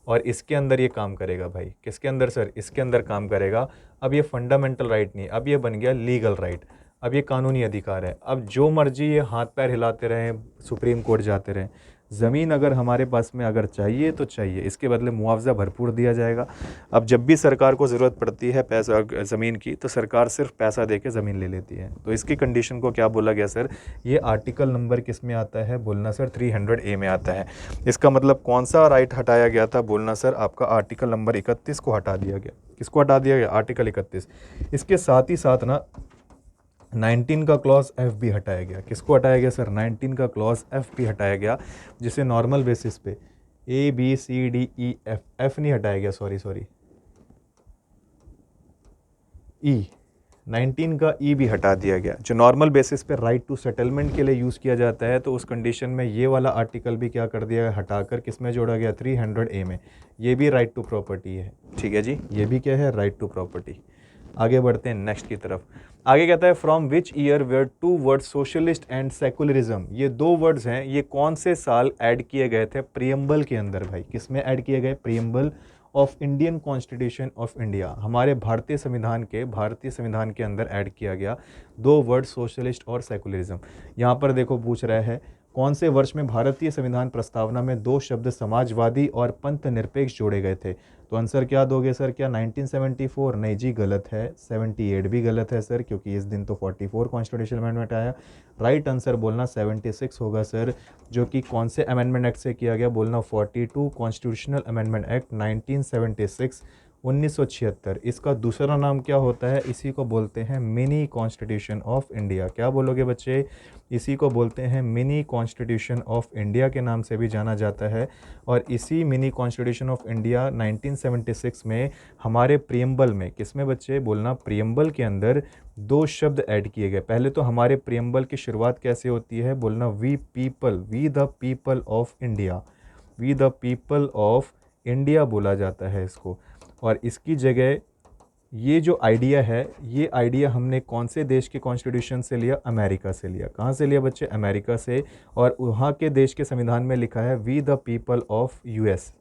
और इसके अंदर ये काम करेगा भाई। किसके अंदर सर? इसके अंदर काम करेगा। अब ये फंडामेंटल राइट नहीं, अब ये बन गया लीगल राइट, अब ये कानूनी अधिकार है। अब जो मर्जी ये हाथ पैर हिलाते रहें, सुप्रीम कोर्ट जाते रहें, ज़मीन अगर हमारे पास में अगर चाहिए तो चाहिए, इसके बदले मुआवजा भरपूर दिया जाएगा। अब जब भी सरकार को ज़रूरत पड़ती है पैसा ज़मीन की, तो सरकार सिर्फ पैसा दे के ज़मीन ले लेती है। तो इसकी कंडीशन को क्या बोला गया सर, ये आर्टिकल नंबर किस में आता है, बोलना सर 300A में आता है। इसका मतलब कौन सा राइट हटाया गया था, बोलना सर आपका आर्टिकल नंबर 31 को हटा दिया गया। किसको हटा दिया गया, आर्टिकल 31। इसके साथ ही साथ ना 19 का क्लॉज एफ भी हटाया गया। किसको हटाया गया सर, 19 का क्लॉज एफ भी हटाया गया, जिसे नॉर्मल बेसिस पे ABCDEF, एफ नहीं हटाया गया, सॉरी ई, 19 का ई भी हटा दिया गया, जो नॉर्मल बेसिस पे राइट टू सेटलमेंट के लिए यूज़ किया जाता है। तो उस कंडीशन में ये वाला आर्टिकल भी क्या कर दिया गया, हटाकर किस में जोड़ा गया, 300A में। ये भी राइट टू प्रॉपर्टी है, ठीक है जी, ये भी क्या है, राइट टू प्रॉपर्टी। आगे बढ़ते हैं नेक्स्ट की तरफ। आगे कहता है from which year were two words socialist and secularism, ये दो वर्ड्स हैं, ये कौन से साल ऐड किए गए थे प्रियम्बल के अंदर भाई, किस में ऐड किए गए, preamble of Indian constitution of India, हमारे भारतीय संविधान के अंदर ऐड किया गया दो वर्ड सोशलिस्ट और सेकुलरिज्म। यहाँ पर देखो पूछ रहा है कौन से वर्ष में भारतीय संविधान प्रस्तावना में दो शब्द समाजवादी और पंथ निरपेक्ष जोड़े गए थे। तो आंसर क्या दोगे सर, क्या 1974, नहीं जी गलत है, 78 भी गलत है सर, क्योंकि इस दिन तो 44 कॉन्स्टिट्यूशन अमेंडमेंट आया। राइट आंसर बोलना 76 होगा सर, जो कि कौन से अमेंडमेंट एक्ट से किया गया, बोलना 42 कॉन्स्टिट्यूशनल अमेंडमेंट एक्ट 1976 1976। इसका दूसरा नाम क्या होता है, इसी को बोलते हैं मिनी कॉन्स्टिट्यूशन ऑफ इंडिया। क्या बोलोगे बच्चे, इसी को बोलते हैं मिनी कॉन्स्टिट्यूशन ऑफ इंडिया के नाम से भी जाना जाता है। और इसी मिनी कॉन्स्टिट्यूशन ऑफ इंडिया 1976 में हमारे प्रियम्बल में, किसमें बच्चे, बोलना प्रियम्बल के अंदर दो शब्द ऐड किए गए। पहले तो हमारे प्रियम्बल की शुरुआत कैसे होती है, बोलना we the people of India, we the people of India बोला जाता है इसको। और इसकी जगह ये जो आइडिया है, ये आइडिया हमने कौन से देश के कॉन्स्टिट्यूशन से लिया, अमेरिका से लिया। कहाँ से लिया बच्चे, अमेरिका से। और वहाँ के देश के संविधान में लिखा है we the people of US,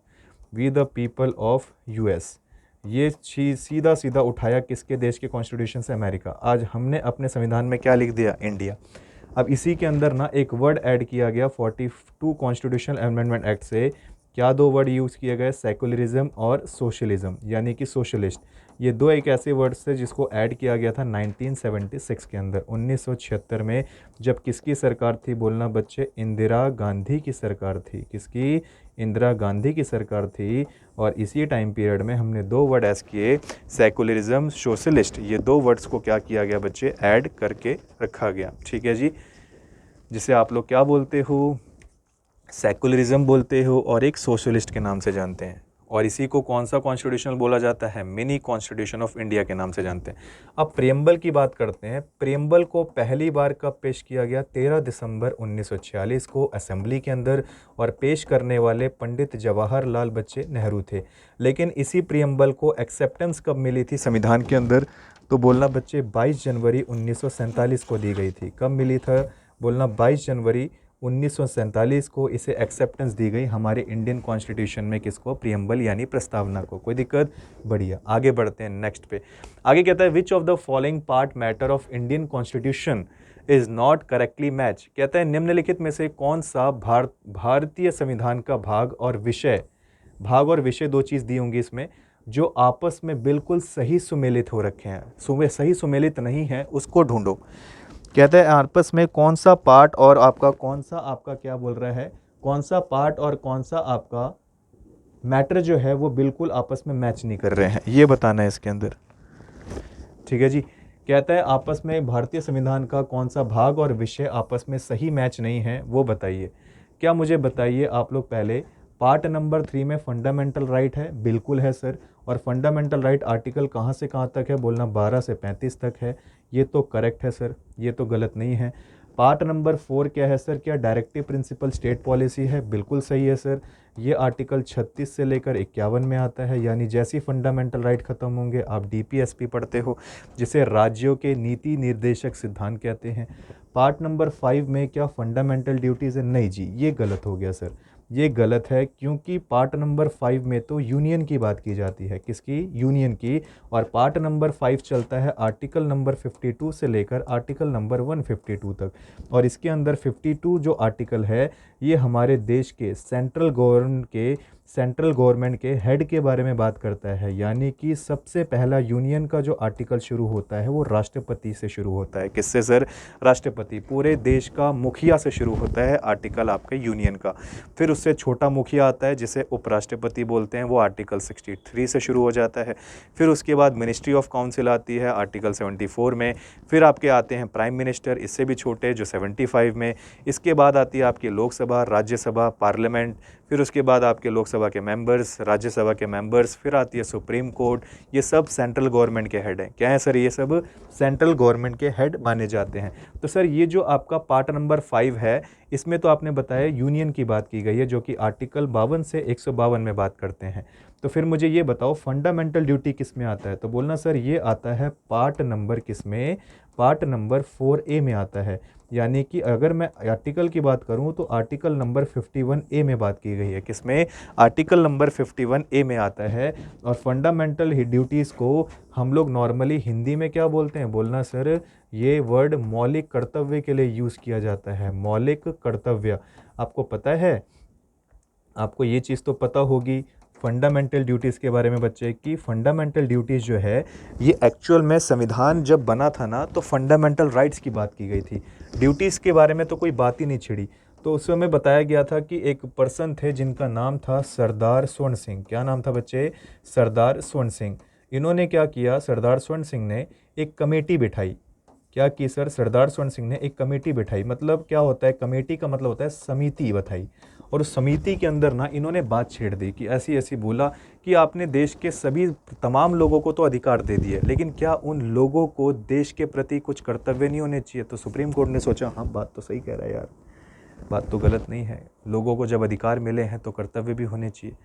we the people of US. ये चीज़ सीधा सीधा उठाया किसके देश के कॉन्स्टिट्यूशन से, अमेरिका। आज हमने अपने संविधान में क्या लिख दिया, इंडिया। अब इसी के अंदर ना एक वर्ड ऐड किया गया 42 कॉन्स्टिट्यूशनल अमेंडमेंट एक्ट से। क्या दो वर्ड यूज़ किए गए, सेकुलरिज्म और सोशलिज्म, यानी कि सोशलिस्ट। ये दो एक ऐसे वर्ड्स थे जिसको ऐड किया गया था 1976 के अंदर, 1976 में, जब किसकी सरकार थी, बोलना बच्चे इंदिरा गांधी की सरकार थी। किसकी, इंदिरा गांधी की सरकार थी। और इसी टाइम पीरियड में हमने दो वर्ड ऐड किए, सेकुलरिज्म, सोशलिस्ट। ये दो वर्ड्स को क्या किया गया बच्चे, ऐड करके रखा गया, ठीक है जी, जिसे आप लोग क्या बोलते हो, सेकुलरिज्म बोलते हो और एक सोशलिस्ट के नाम से जानते हैं। और इसी को कौन सा कॉन्स्टिट्यूशनल बोला जाता है, मिनी कॉन्स्टिट्यूशन ऑफ इंडिया के नाम से जानते हैं। अब प्रियम्बल की बात करते हैं। प्रियम्बल को पहली बार कब पेश किया गया, 13 दिसंबर 1946 को असेंबली के अंदर। और पेश करने वाले पंडित जवाहरलाल बच्चे नेहरू थे। लेकिन इसी प्रियम्बल को एक्सेप्टेंस कब मिली थी संविधान के अंदर, तो बोलना बच्चे 22 जनवरी 1947 को दी गई थी। कब मिली था, बोलना 22 जनवरी 1947 को इसे एक्सेप्टेंस दी गई हमारे इंडियन कॉन्स्टिट्यूशन में। किसको, प्रियम्बल यानी प्रस्तावना को। कोई दिक्कत, बढ़िया। आगे बढ़ते हैं नेक्स्ट पे। आगे कहता है which of the following part matter of Indian constitution is not correctly match. कहता है निम्नलिखित में से कौन सा भारतीय संविधान का भाग और विषय दो चीज़ दी होंगी इसमें, जो आपस में बिल्कुल सही सुमेलित हो रखे हैं, सही सुमेलित नहीं है, उसको ढूंढो। कहता है आपस में कौन सा पार्ट और आपका क्या बोल रहा है, कौन सा पार्ट और कौन सा आपका मैटर जो है वो बिल्कुल आपस में मैच नहीं कर रहे हैं, ये बताना है इसके अंदर, ठीक है जी। कहता है आपस में भारतीय संविधान का कौन सा भाग और विषय आपस में सही मैच नहीं है, वो बताइए। क्या मुझे बताइए आप लोग पहले, पार्ट नंबर 3 में फंडामेंटल राइट है, बिल्कुल है सर। और फंडामेंटल राइट आर्टिकल कहाँ से कहाँ तक है, बोलना 12 से 35 तक है, ये तो करेक्ट है सर, ये तो गलत नहीं है। पार्ट नंबर 4 क्या है सर, क्या डायरेक्टिव प्रिंसिपल स्टेट पॉलिसी है, बिल्कुल सही है सर। ये आर्टिकल 36 से लेकर 51 में आता है, यानी जैसी फंडामेंटल राइट खत्म होंगे, आप डीपीएसपी पढ़ते हो, जिसे राज्यों के नीति निर्देशक सिद्धांत कहते हैं। पार्ट नंबर 5 में क्या फंडामेंटल ड्यूटीज़ है, नहीं जी, ये गलत हो गया सर। ये गलत है, क्योंकि पार्ट नंबर 5 में तो यूनियन की बात की जाती है, किसकी, यूनियन की। और पार्ट नंबर 5 चलता है आर्टिकल नंबर 52 से लेकर आर्टिकल नंबर 152 तक। और इसके अंदर 52 जो आर्टिकल है ये हमारे देश के सेंट्रल गवर्नमेंट के हेड के बारे में बात करता है। यानी कि सबसे पहला यूनियन का जो आर्टिकल शुरू होता है वो राष्ट्रपति से शुरू होता है। किससे सर, राष्ट्रपति। पूरे देश का मुखिया से शुरू होता है आर्टिकल आपके यूनियन का। फिर उससे छोटा मुखिया आता है जिसे उपराष्ट्रपति बोलते हैं, वो आर्टिकल 63 से शुरू हो जाता है। फिर उसके बाद मिनिस्ट्री ऑफ काउंसिल आती है आर्टिकल 74 में। फिर आपके आते हैं प्राइम मिनिस्टर, इससे भी छोटे, जो 75 में। इसके बाद आती है आपकी लोकसभा, राज्यसभा, पार्लियामेंट। फिर उसके बाद आपके लोकसभा के मेंबर्स, राज्यसभा के मेंबर्स, फिर आती है सुप्रीम कोर्ट। ये सब सेंट्रल गवर्नमेंट के हेड हैं। क्या है सर, ये सब सेंट्रल गवर्नमेंट के हेड माने जाते हैं। तो सर ये जो आपका पार्ट नंबर 5 है, इसमें तो आपने बताया यूनियन की बात की गई है, जो कि आर्टिकल 52 से 152 में बात करते हैं। तो फिर मुझे ये बताओ फंडामेंटल ड्यूटी किस में आता है। तो बोलना सर ये आता है पार्ट नंबर किस में, पार्ट नंबर 4A में आता है। यानी कि अगर मैं आर्टिकल की बात करूं तो आर्टिकल नंबर 51A में बात की गई है। किसमें, आर्टिकल नंबर 51A में आता है। और फंडामेंटल ड्यूटीज़ को हम लोग नॉर्मली हिंदी में क्या बोलते हैं, बोलना सर ये वर्ड मौलिक कर्तव्य के लिए यूज़ किया जाता है। मौलिक कर्तव्य, आपको पता है, आपको ये चीज़ तो पता होगी फंडामेंटल ड्यूटीज़ के बारे में बच्चे, की फंडामेंटल ड्यूटीज़ जो है ये एक्चुअल में संविधान जब बना था ना तो फंडामेंटल राइट्स की बात की गई थी। ड्यूटीज़ के बारे में तो कोई बात ही नहीं छिड़ी। तो उस समय बताया गया था कि एक पर्सन थे जिनका नाम था सरदार स्वर्ण सिंह। क्या नाम था बच्चे, सरदार स्वर्ण सिंह। इन्होंने क्या किया, सरदार स्वर्ण सिंह ने एक कमेटी बिठाई। क्या की सर, सरदार स्वर्ण सिंह ने एक कमेटी बिठाई। मतलब क्या होता है, कमेटी का मतलब होता है समिति बताई। और उस समिति के अंदर ना इन्होंने बात छेड़ दी कि ऐसी ऐसी बोला कि आपने देश के सभी तमाम लोगों को तो अधिकार दे दिए, लेकिन क्या उन लोगों को देश के प्रति कुछ कर्तव्य नहीं होने चाहिए। तो सुप्रीम कोर्ट ने सोचा हाँ बात तो सही कह रहा है यार, बात तो गलत नहीं है। लोगों को जब अधिकार मिले हैं तो कर्तव्य भी होने चाहिए।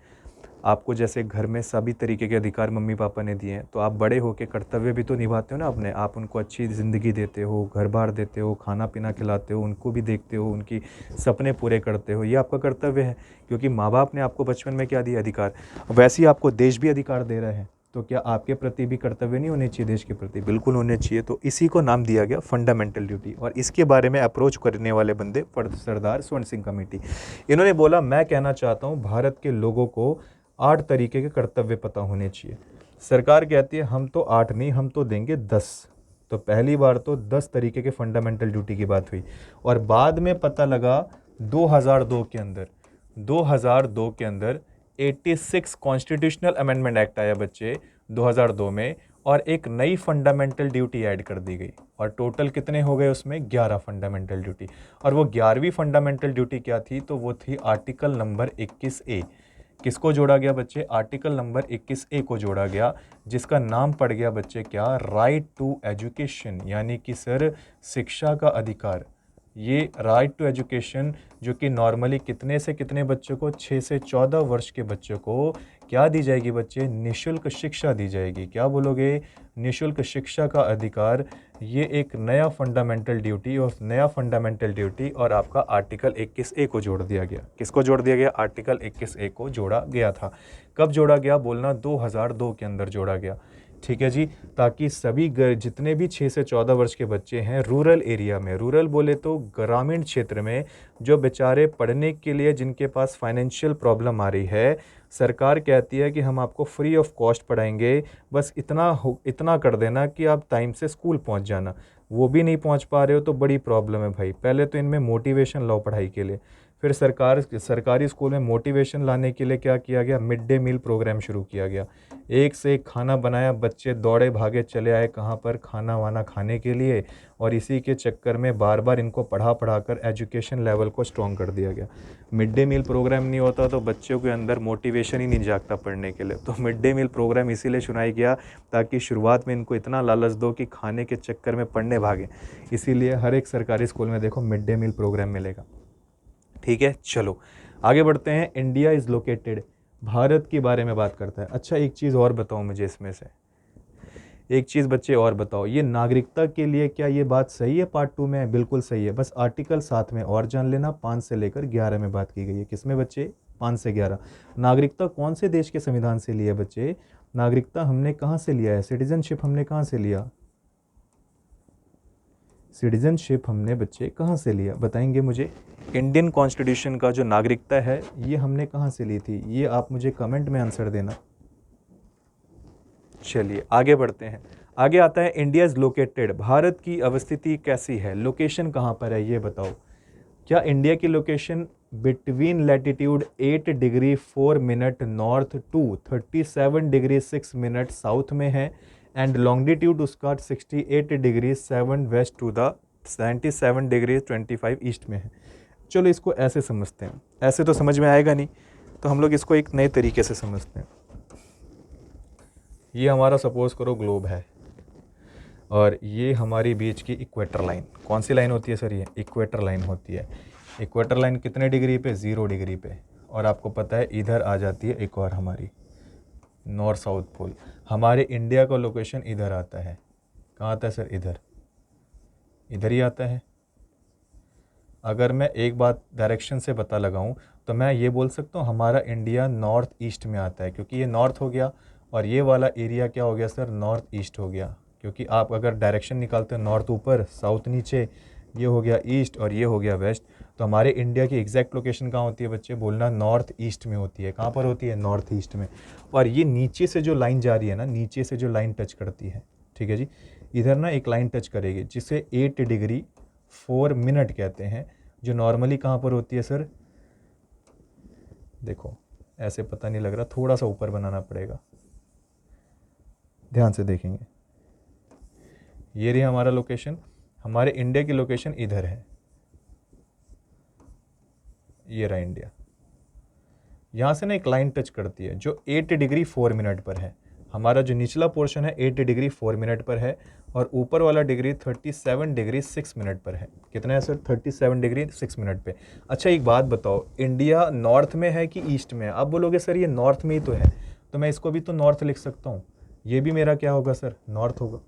आपको जैसे घर में सभी तरीके के अधिकार मम्मी पापा ने दिए हैं, तो आप बड़े होकर कर्तव्य भी तो निभाते हो ना अपने। आप उनको अच्छी ज़िंदगी देते हो, घर बार देते हो, खाना पीना खिलाते हो, उनको भी देखते हो, उनकी सपने पूरे करते हो। ये आपका कर्तव्य है, क्योंकि माँ बाप ने आपको बचपन में क्या दिया, अधिकार। वैसे ही आपको देश भी अधिकार दे रहा है, तो क्या आपके प्रति भी कर्तव्य नहीं होने चाहिए देश के प्रति, बिल्कुल होने चाहिए। तो इसी को नाम दिया गया फंडामेंटल ड्यूटी। और इसके बारे में अप्रोच करने वाले बंदे सरदार स्वर्ण सिंह कमेटी। इन्होंने बोला मैं कहना चाहता हूँ भारत के लोगों को 8 तरीके के कर्तव्य पता होने चाहिए। सरकार कहती है हम तो 8 नहीं, हम तो देंगे 10। तो पहली बार तो 10 तरीके के फंडामेंटल ड्यूटी की बात हुई। और बाद में पता लगा 2002 के अंदर 86 कॉन्स्टिट्यूशनल अमेंडमेंट एक्ट आया बच्चे 2002 में, और एक नई फंडामेंटल ड्यूटी ऐड कर दी गई। और टोटल कितने हो गए उसमें, 11 फंडामेंटल ड्यूटी। और वो 11वीं फंडामेंटल ड्यूटी क्या थी, तो वो थी आर्टिकल नंबर 21A। किसको जोड़ा गया बच्चे, आर्टिकल नंबर 21A को जोड़ा गया, जिसका नाम पड़ गया बच्चे क्या, राइट टू एजुकेशन। यानी कि सर शिक्षा का अधिकार। ये राइट टू एजुकेशन जो कि नॉर्मली कितने से कितने बच्चों को, 6 से 14 वर्ष के बच्चों को क्या दी जाएगी बच्चे, निःशुल्क शिक्षा दी जाएगी। क्या बोलोगे, निःशुल्क शिक्षा का अधिकार। ये एक नया फंडामेंटल ड्यूटी, और नया फंडामेंटल ड्यूटी और आपका आर्टिकल 21A को जोड़ दिया गया। किसको जोड़ दिया गया, आर्टिकल 21A को जोड़ा गया था। कब जोड़ा गया, बोलना 2002 के अंदर जोड़ा गया। ठीक है जी, ताकि सभी जितने भी 6 से 14 वर्ष के बच्चे हैं रूरल एरिया में, रूरल बोले तो ग्रामीण क्षेत्र में, जो बेचारे पढ़ने के लिए जिनके पास फाइनेंशियल प्रॉब्लम आ रही है, सरकार कहती है कि हम आपको फ्री ऑफ कॉस्ट पढ़ाएंगे, बस इतना कर देना कि आप टाइम से स्कूल पहुंच जाना। वो भी नहीं पहुंच पा रहे हो तो बड़ी प्रॉब्लम है भाई। पहले तो इनमें मोटिवेशन लाओ पढ़ाई के लिए। फिर सरकारी स्कूल में मोटिवेशन लाने के लिए क्या किया गया, मिड डे मील प्रोग्राम शुरू किया गया। एक से एक खाना बनाया, बच्चे दौड़े भागे चले आए कहाँ पर, खाना वाना खाने के लिए। और इसी के चक्कर में बार बार इनको पढ़ा कर एजुकेशन लेवल को स्ट्रॉन्ग कर दिया गया। मिड डे मील प्रोग्राम नहीं होता तो बच्चों के अंदर मोटिवेशन ही नहीं जागता पढ़ने के लिए। तो मिड डे मील प्रोग्राम इसीलिए चुनाई गया ताकि शुरुआत में इनको इतना लालच दो कि खाने के चक्कर में पढ़ने भागे। इसीलिए हर एक सरकारी स्कूल में देखो मिड डे मील प्रोग्राम मिलेगा। ठीक है, चलो आगे बढ़ते हैं। इंडिया इज़ लोकेटेड, भारत के बारे में बात करता है। अच्छा एक चीज़ और बताओ मुझे इसमें से, एक चीज़ बच्चे और बताओ, ये नागरिकता के लिए क्या ये बात सही है? पार्ट 2 में बिल्कुल सही है। बस आर्टिकल 7 में और जान लेना, 5 से लेकर 11 में बात की गई है। किसमें बच्चे? 5 से 11। नागरिकता कौन से देश के संविधान से लिया बच्चे? नागरिकता हमने कहाँ से लिया है? सिटीजनशिप हमने कहाँ से लिया? सिटीजनशिप हमने बच्चे कहाँ से लिया, बताएंगे मुझे? इंडियन कॉन्स्टिट्यूशन का जो नागरिकता है ये हमने कहाँ से ली थी, ये आप मुझे कमेंट में आंसर देना। चलिए आगे बढ़ते हैं। आगे आता है इंडिया इज लोकेटेड, भारत की अवस्थिति कैसी है, लोकेशन कहाँ पर है ये बताओ। क्या इंडिया की location between latitude 8 degree 4 minute north to 37 degree 6 minute south में है एंड लॉन्गिट्यूड उसका 68 degree 7 west to the 97 degree 25 east में है। चलो इसको ऐसे समझते हैं, ऐसे तो समझ में आएगा नहीं, तो हम लोग इसको एक नए तरीके से समझते हैं। ये हमारा सपोज करो ग्लोब है और ये हमारी बीच की इक्वेटर लाइन, कौन सी लाइन होती है सर? ये इक्वेटर लाइन होती है। इक्वेटर लाइन कितने डिग्री पे? 0 डिग्री पे। और आपको पता है इधर आ जाती है एक और हमारी नॉर्थ साउथ पोल। हमारे इंडिया का लोकेशन इधर आता है। कहाँ आता है सर? इधर, इधर ही आता है। अगर मैं एक बात डायरेक्शन से पता लगाऊं तो मैं ये बोल सकता हूँ हमारा इंडिया नॉर्थ ईस्ट में आता है, क्योंकि ये नॉर्थ हो गया और ये वाला एरिया क्या हो गया सर? नॉर्थ ईस्ट हो गया। क्योंकि आप अगर डायरेक्शन निकालते हैं नॉर्थ ऊपर साउथ नीचे, ये हो गया ईस्ट और ये हो गया वेस्ट, तो हमारे इंडिया की एग्जैक्ट लोकेशन कहाँ होती है बच्चे? बोलना नॉर्थ ईस्ट में होती है। कहाँ पर होती है? नॉर्थ ईस्ट में। और ये नीचे से जो लाइन जा रही है ना, नीचे से जो लाइन टच करती है, ठीक है जी, इधर ना एक लाइन टच करेगी जिसे 8 डिग्री 4 मिनट कहते हैं, जो नॉर्मली कहाँ पर होती है सर? देखो ऐसे पता नहीं लग रहा, थोड़ा सा ऊपर बनाना पड़ेगा, ध्यान से देखेंगे। ये रही हमारा लोकेशन, हमारे इंडिया की लोकेशन इधर है, ये रहा इंडिया। यहाँ से ना एक लाइन टच करती है जो 8 डिग्री 4 मिनट पर है। हमारा जो निचला पोर्शन है 8 डिग्री 4 मिनट पर है और ऊपर वाला डिग्री 37 डिग्री 6 मिनट पर है। कितना है सर? 37 डिग्री 6 मिनट पे। अच्छा एक बात बताओ, इंडिया नॉर्थ में है कि ईस्ट में है? आप बोलोगे सर ये नॉर्थ में ही तो है, तो मैं इसको भी तो नॉर्थ लिख सकता हूँ। ये भी मेरा क्या होगा सर? नॉर्थ होगा।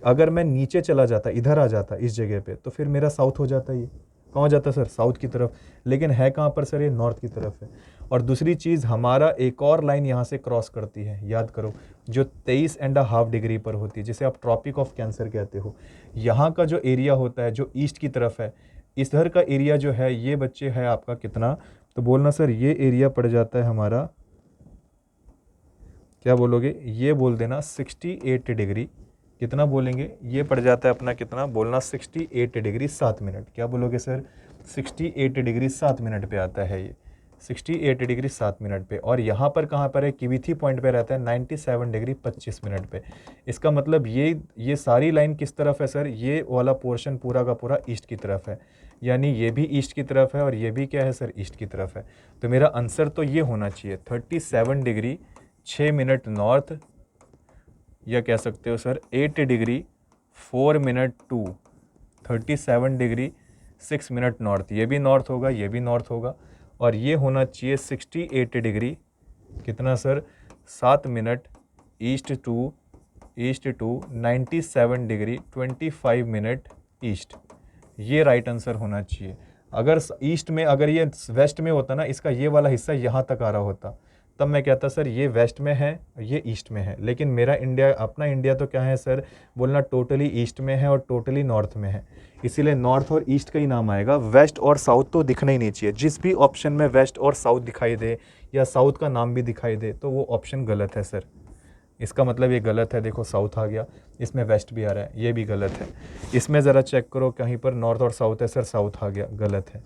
अगर मैं नीचे चला जाता, इधर आ जाता इस जगह पे, तो फिर मेरा साउथ हो जाता। ये कहाँ जाता सर? साउथ की तरफ। लेकिन है कहाँ पर सर? ये नॉर्थ की तरफ है। और दूसरी चीज़, हमारा एक और लाइन यहाँ से क्रॉस करती है, याद करो, जो 23.5 डिग्री पर होती है, जिसे आप ट्रॉपिक ऑफ कैंसर कहते हो। यहाँ का जो एरिया होता है जो ईस्ट की तरफ है, इधर का एरिया जो है ये बच्चे है आपका कितना? तो बोलना सर ये एरिया पड़ जाता है हमारा, क्या बोलोगे? ये बोल देना 68 डिग्री, कितना बोलेंगे? ये पड़ जाता है अपना कितना? बोलना 68 डिग्री 7 मिनट। क्या बोलोगे सर? 68 डिग्री 7 मिनट पे आता है ये, 68 डिग्री 7 मिनट पे। और यहाँ पर कहाँ पर है? किविथी पॉइंट पे रहता है 97 डिग्री 25 मिनट पे। इसका मतलब ये सारी लाइन किस तरफ है सर? ये वाला पोर्शन पूरा का पूरा ईस्ट की तरफ है, यानी ये भी ईस्ट की तरफ है और ये भी क्या है सर? ईस्ट की तरफ है। तो मेरा आंसर तो ये होना चाहिए 37 डिग्री 6 मिनट नॉर्थ, या कह सकते हो sir 8 degree 4 minute to 37 degree 6 minute north. ये भी नॉर्थ होगा, ये भी नॉर्थ होगा। और ये होना चाहिए 68 डिग्री कितना sir? 7 minute east to 97 degree 25 minute east. ये राइट आंसर होना चाहिए। अगर ईस्ट में, अगर ये वेस्ट में होता ना, इसका ये वाला हिस्सा यहाँ तक आ रहा होता, तब मैं कहता सर ये वेस्ट में है, ये ईस्ट में है। लेकिन मेरा इंडिया, अपना इंडिया तो क्या है सर? बोलना टोटली ईस्ट में है और टोटली नॉर्थ में है, इसीलिए नॉर्थ और ईस्ट का ही नाम आएगा। वेस्ट और साउथ तो दिखना ही नहीं चाहिए। जिस भी ऑप्शन में वेस्ट और साउथ दिखाई दे या साउथ का नाम भी दिखाई दे तो वो ऑप्शन गलत है सर। इसका मतलब ये गलत है। देखो साउथ आ गया, इसमें वेस्ट भी आ रहा है, ये भी गलत है। इसमें ज़रा चेक करो, कहीं पर नॉर्थ और साउथ है सर, साउथ आ गया, गलत है।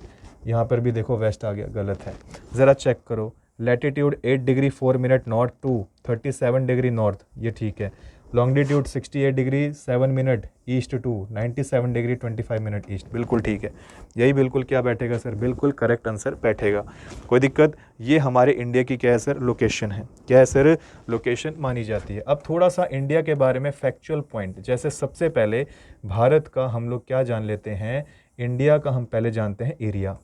यहाँ पर भी देखो वेस्ट आ गया, गलत है। ज़रा चेक करो, latitude 8 degree 4 minute north to 37 degree north, ये ठीक है। Longitude 68 degree 7 minute east to 97 degree 25 minute east, बिल्कुल ठीक है। यही बिल्कुल क्या बैठेगा सर? बिल्कुल करेक्ट आंसर बैठेगा, कोई दिक्कत। ये हमारे इंडिया की क्या है सर? लोकेशन है। क्या है सर? लोकेशन मानी जाती है। अब थोड़ा सा इंडिया के बारे में फैक्चुअल पॉइंट, जैसे सबसे पहले भारत का हम लोग क्या जान लेते हैं? इंडिया का हम पहले जानते हैं एरिया।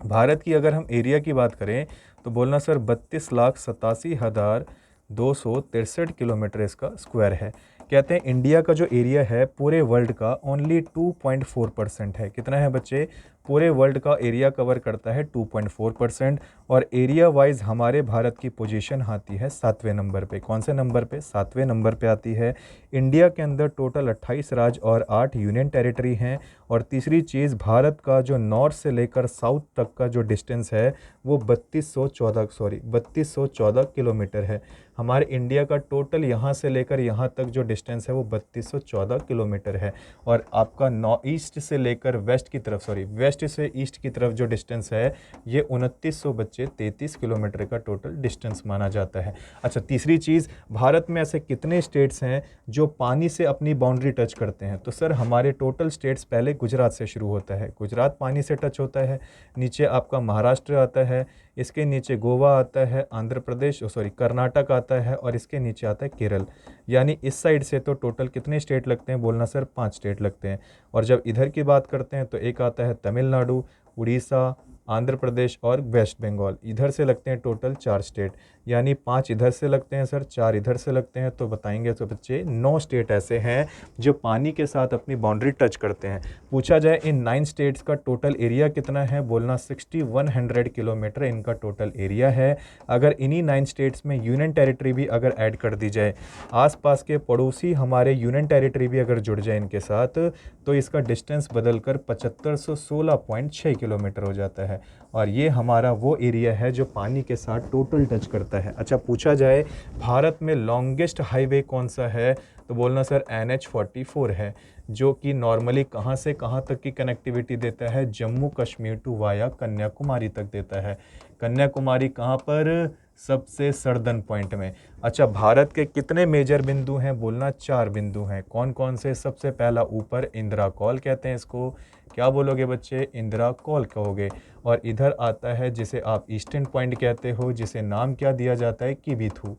भारत की अगर हम एरिया की बात करें तो बोलना सर 32,87,000 263 किलोमीटर इसका स्क्वायर है। कहते हैं इंडिया का जो एरिया है पूरे वर्ल्ड का ओनली 2.4% है। कितना है बच्चे? पूरे वर्ल्ड का एरिया कवर करता है 2.4%। और एरिया वाइज हमारे भारत की पोजीशन आती है 7वें नंबर पे। कौन से नंबर पे? 7वें नंबर पे आती है। इंडिया के अंदर टोटल 28 राज्य और 8 यूनियन टेरिटरी हैं। और तीसरी चीज़, भारत का जो नॉर्थ से लेकर साउथ तक का जो डिस्टेंस है वो 3214 किलोमीटर है। हमारे इंडिया का टोटल यहाँ से लेकर यहाँ तक जो डिस्टेंस है वो 3214 किलोमीटर है। और आपका ईस्ट से लेकर वेस्ट की तरफ, वेस्ट से ईस्ट की तरफ जो डिस्टेंस है ये 2933 किलोमीटर का टोटल डिस्टेंस माना जाता है। अच्छा, तीसरी चीज़, भारत में ऐसे कितने स्टेट्स हैं जो पानी से अपनी बाउंड्री टच करते हैं? तो सर हमारे टोटल स्टेट्स पहले गुजरात से शुरू होता है। गुजरात पानी से टच होता है, नीचे आपका महाराष्ट्र आता है, इसके नीचे गोवा आता है, आंध्र प्रदेश कर्नाटक आता है, और इसके नीचे आता है केरल। यानी इस साइड से तो टोटल कितने स्टेट लगते हैं? बोलना सर 5 स्टेट लगते हैं। और जब इधर की बात करते हैं तो एक आता है तमिलनाडु, उड़ीसा, आंध्र प्रदेश और वेस्ट बंगाल। इधर से लगते हैं टोटल 4 स्टेट। यानी 5 इधर से लगते हैं सर, 4 इधर से लगते हैं, तो बताएंगे तो बच्चे 9 स्टेट ऐसे हैं जो पानी के साथ अपनी बाउंड्री टच करते हैं। पूछा जाए इन 9 स्टेट्स का टोटल एरिया कितना है? बोलना 6100 किलोमीटर इनका टोटल एरिया है। अगर इन्हीं 9 स्टेट्स में यूनियन टेरिटरी भी अगर ऐड कर दी जाए, आसपास के पड़ोसी हमारे यूनियन टेरिटरी भी अगर जुड़ जाए इनके साथ, तो इसका डिस्टेंस बदलकर 7516.6 किलोमीटर हो जाता है। और ये हमारा वो एरिया है जो पानी के साथ टोटल टच करता है। अच्छा, पूछा जाए भारत में लॉन्गेस्ट हाईवे कौन सा है? तो बोलना सर NH44 है, जो कि नॉर्मली कहाँ से कहाँ तक की कनेक्टिविटी देता है? जम्मू कश्मीर टू वाया कन्याकुमारी तक देता है। कन्याकुमारी कहाँ पर? सबसे सर्दर्न पॉइंट में। अच्छा, भारत के कितने मेजर बिंदु हैं? बोलना 4 बिंदु हैं। कौन कौन से? सबसे पहला ऊपर इंदिरा कॉल कहते हैं इसको। क्या बोलोगे बच्चे? इंदिरा कॉल कहोगे। और इधर आता है जिसे आप ईस्टर्न पॉइंट कहते हो, जिसे नाम क्या दिया जाता है? किबीथू।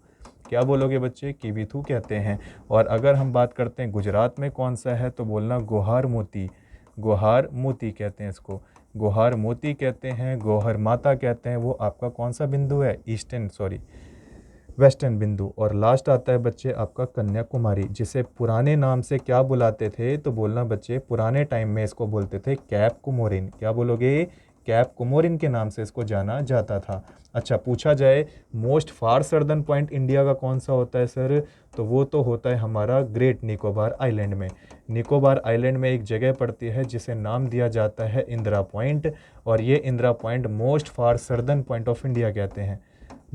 क्या बोलोगे बच्चे? किबीथू कहते हैं। और अगर हम बात करते हैं गुजरात में कौन सा है, तो बोलना गोहार मोती। गोहार मोती कहते हैं इसको, गोहार मोती कहते हैं, गोहर माता कहते हैं। वो आपका कौन सा बिंदु है? वेस्टर्न बिंदु। और लास्ट आता है बच्चे आपका कन्याकुमारी, जिसे पुराने नाम से क्या बुलाते थे? तो बोलना बच्चे पुराने टाइम में इसको बोलते थे कैप कुमोरिन। क्या बोलोगे? कैप कुमोरिन के नाम से इसको जाना जाता था। अच्छा, पूछा जाए मोस्ट फार सर्दर्न पॉइंट इंडिया का कौन सा होता है सर? तो वो तो होता है हमारा ग्रेट निकोबार आइलैंड में। निकोबार आइलैंड में एक जगह पड़ती है जिसे नाम दिया जाता है इंदिरा पॉइंट। और ये Indira point most far southern point of India कहते हैं।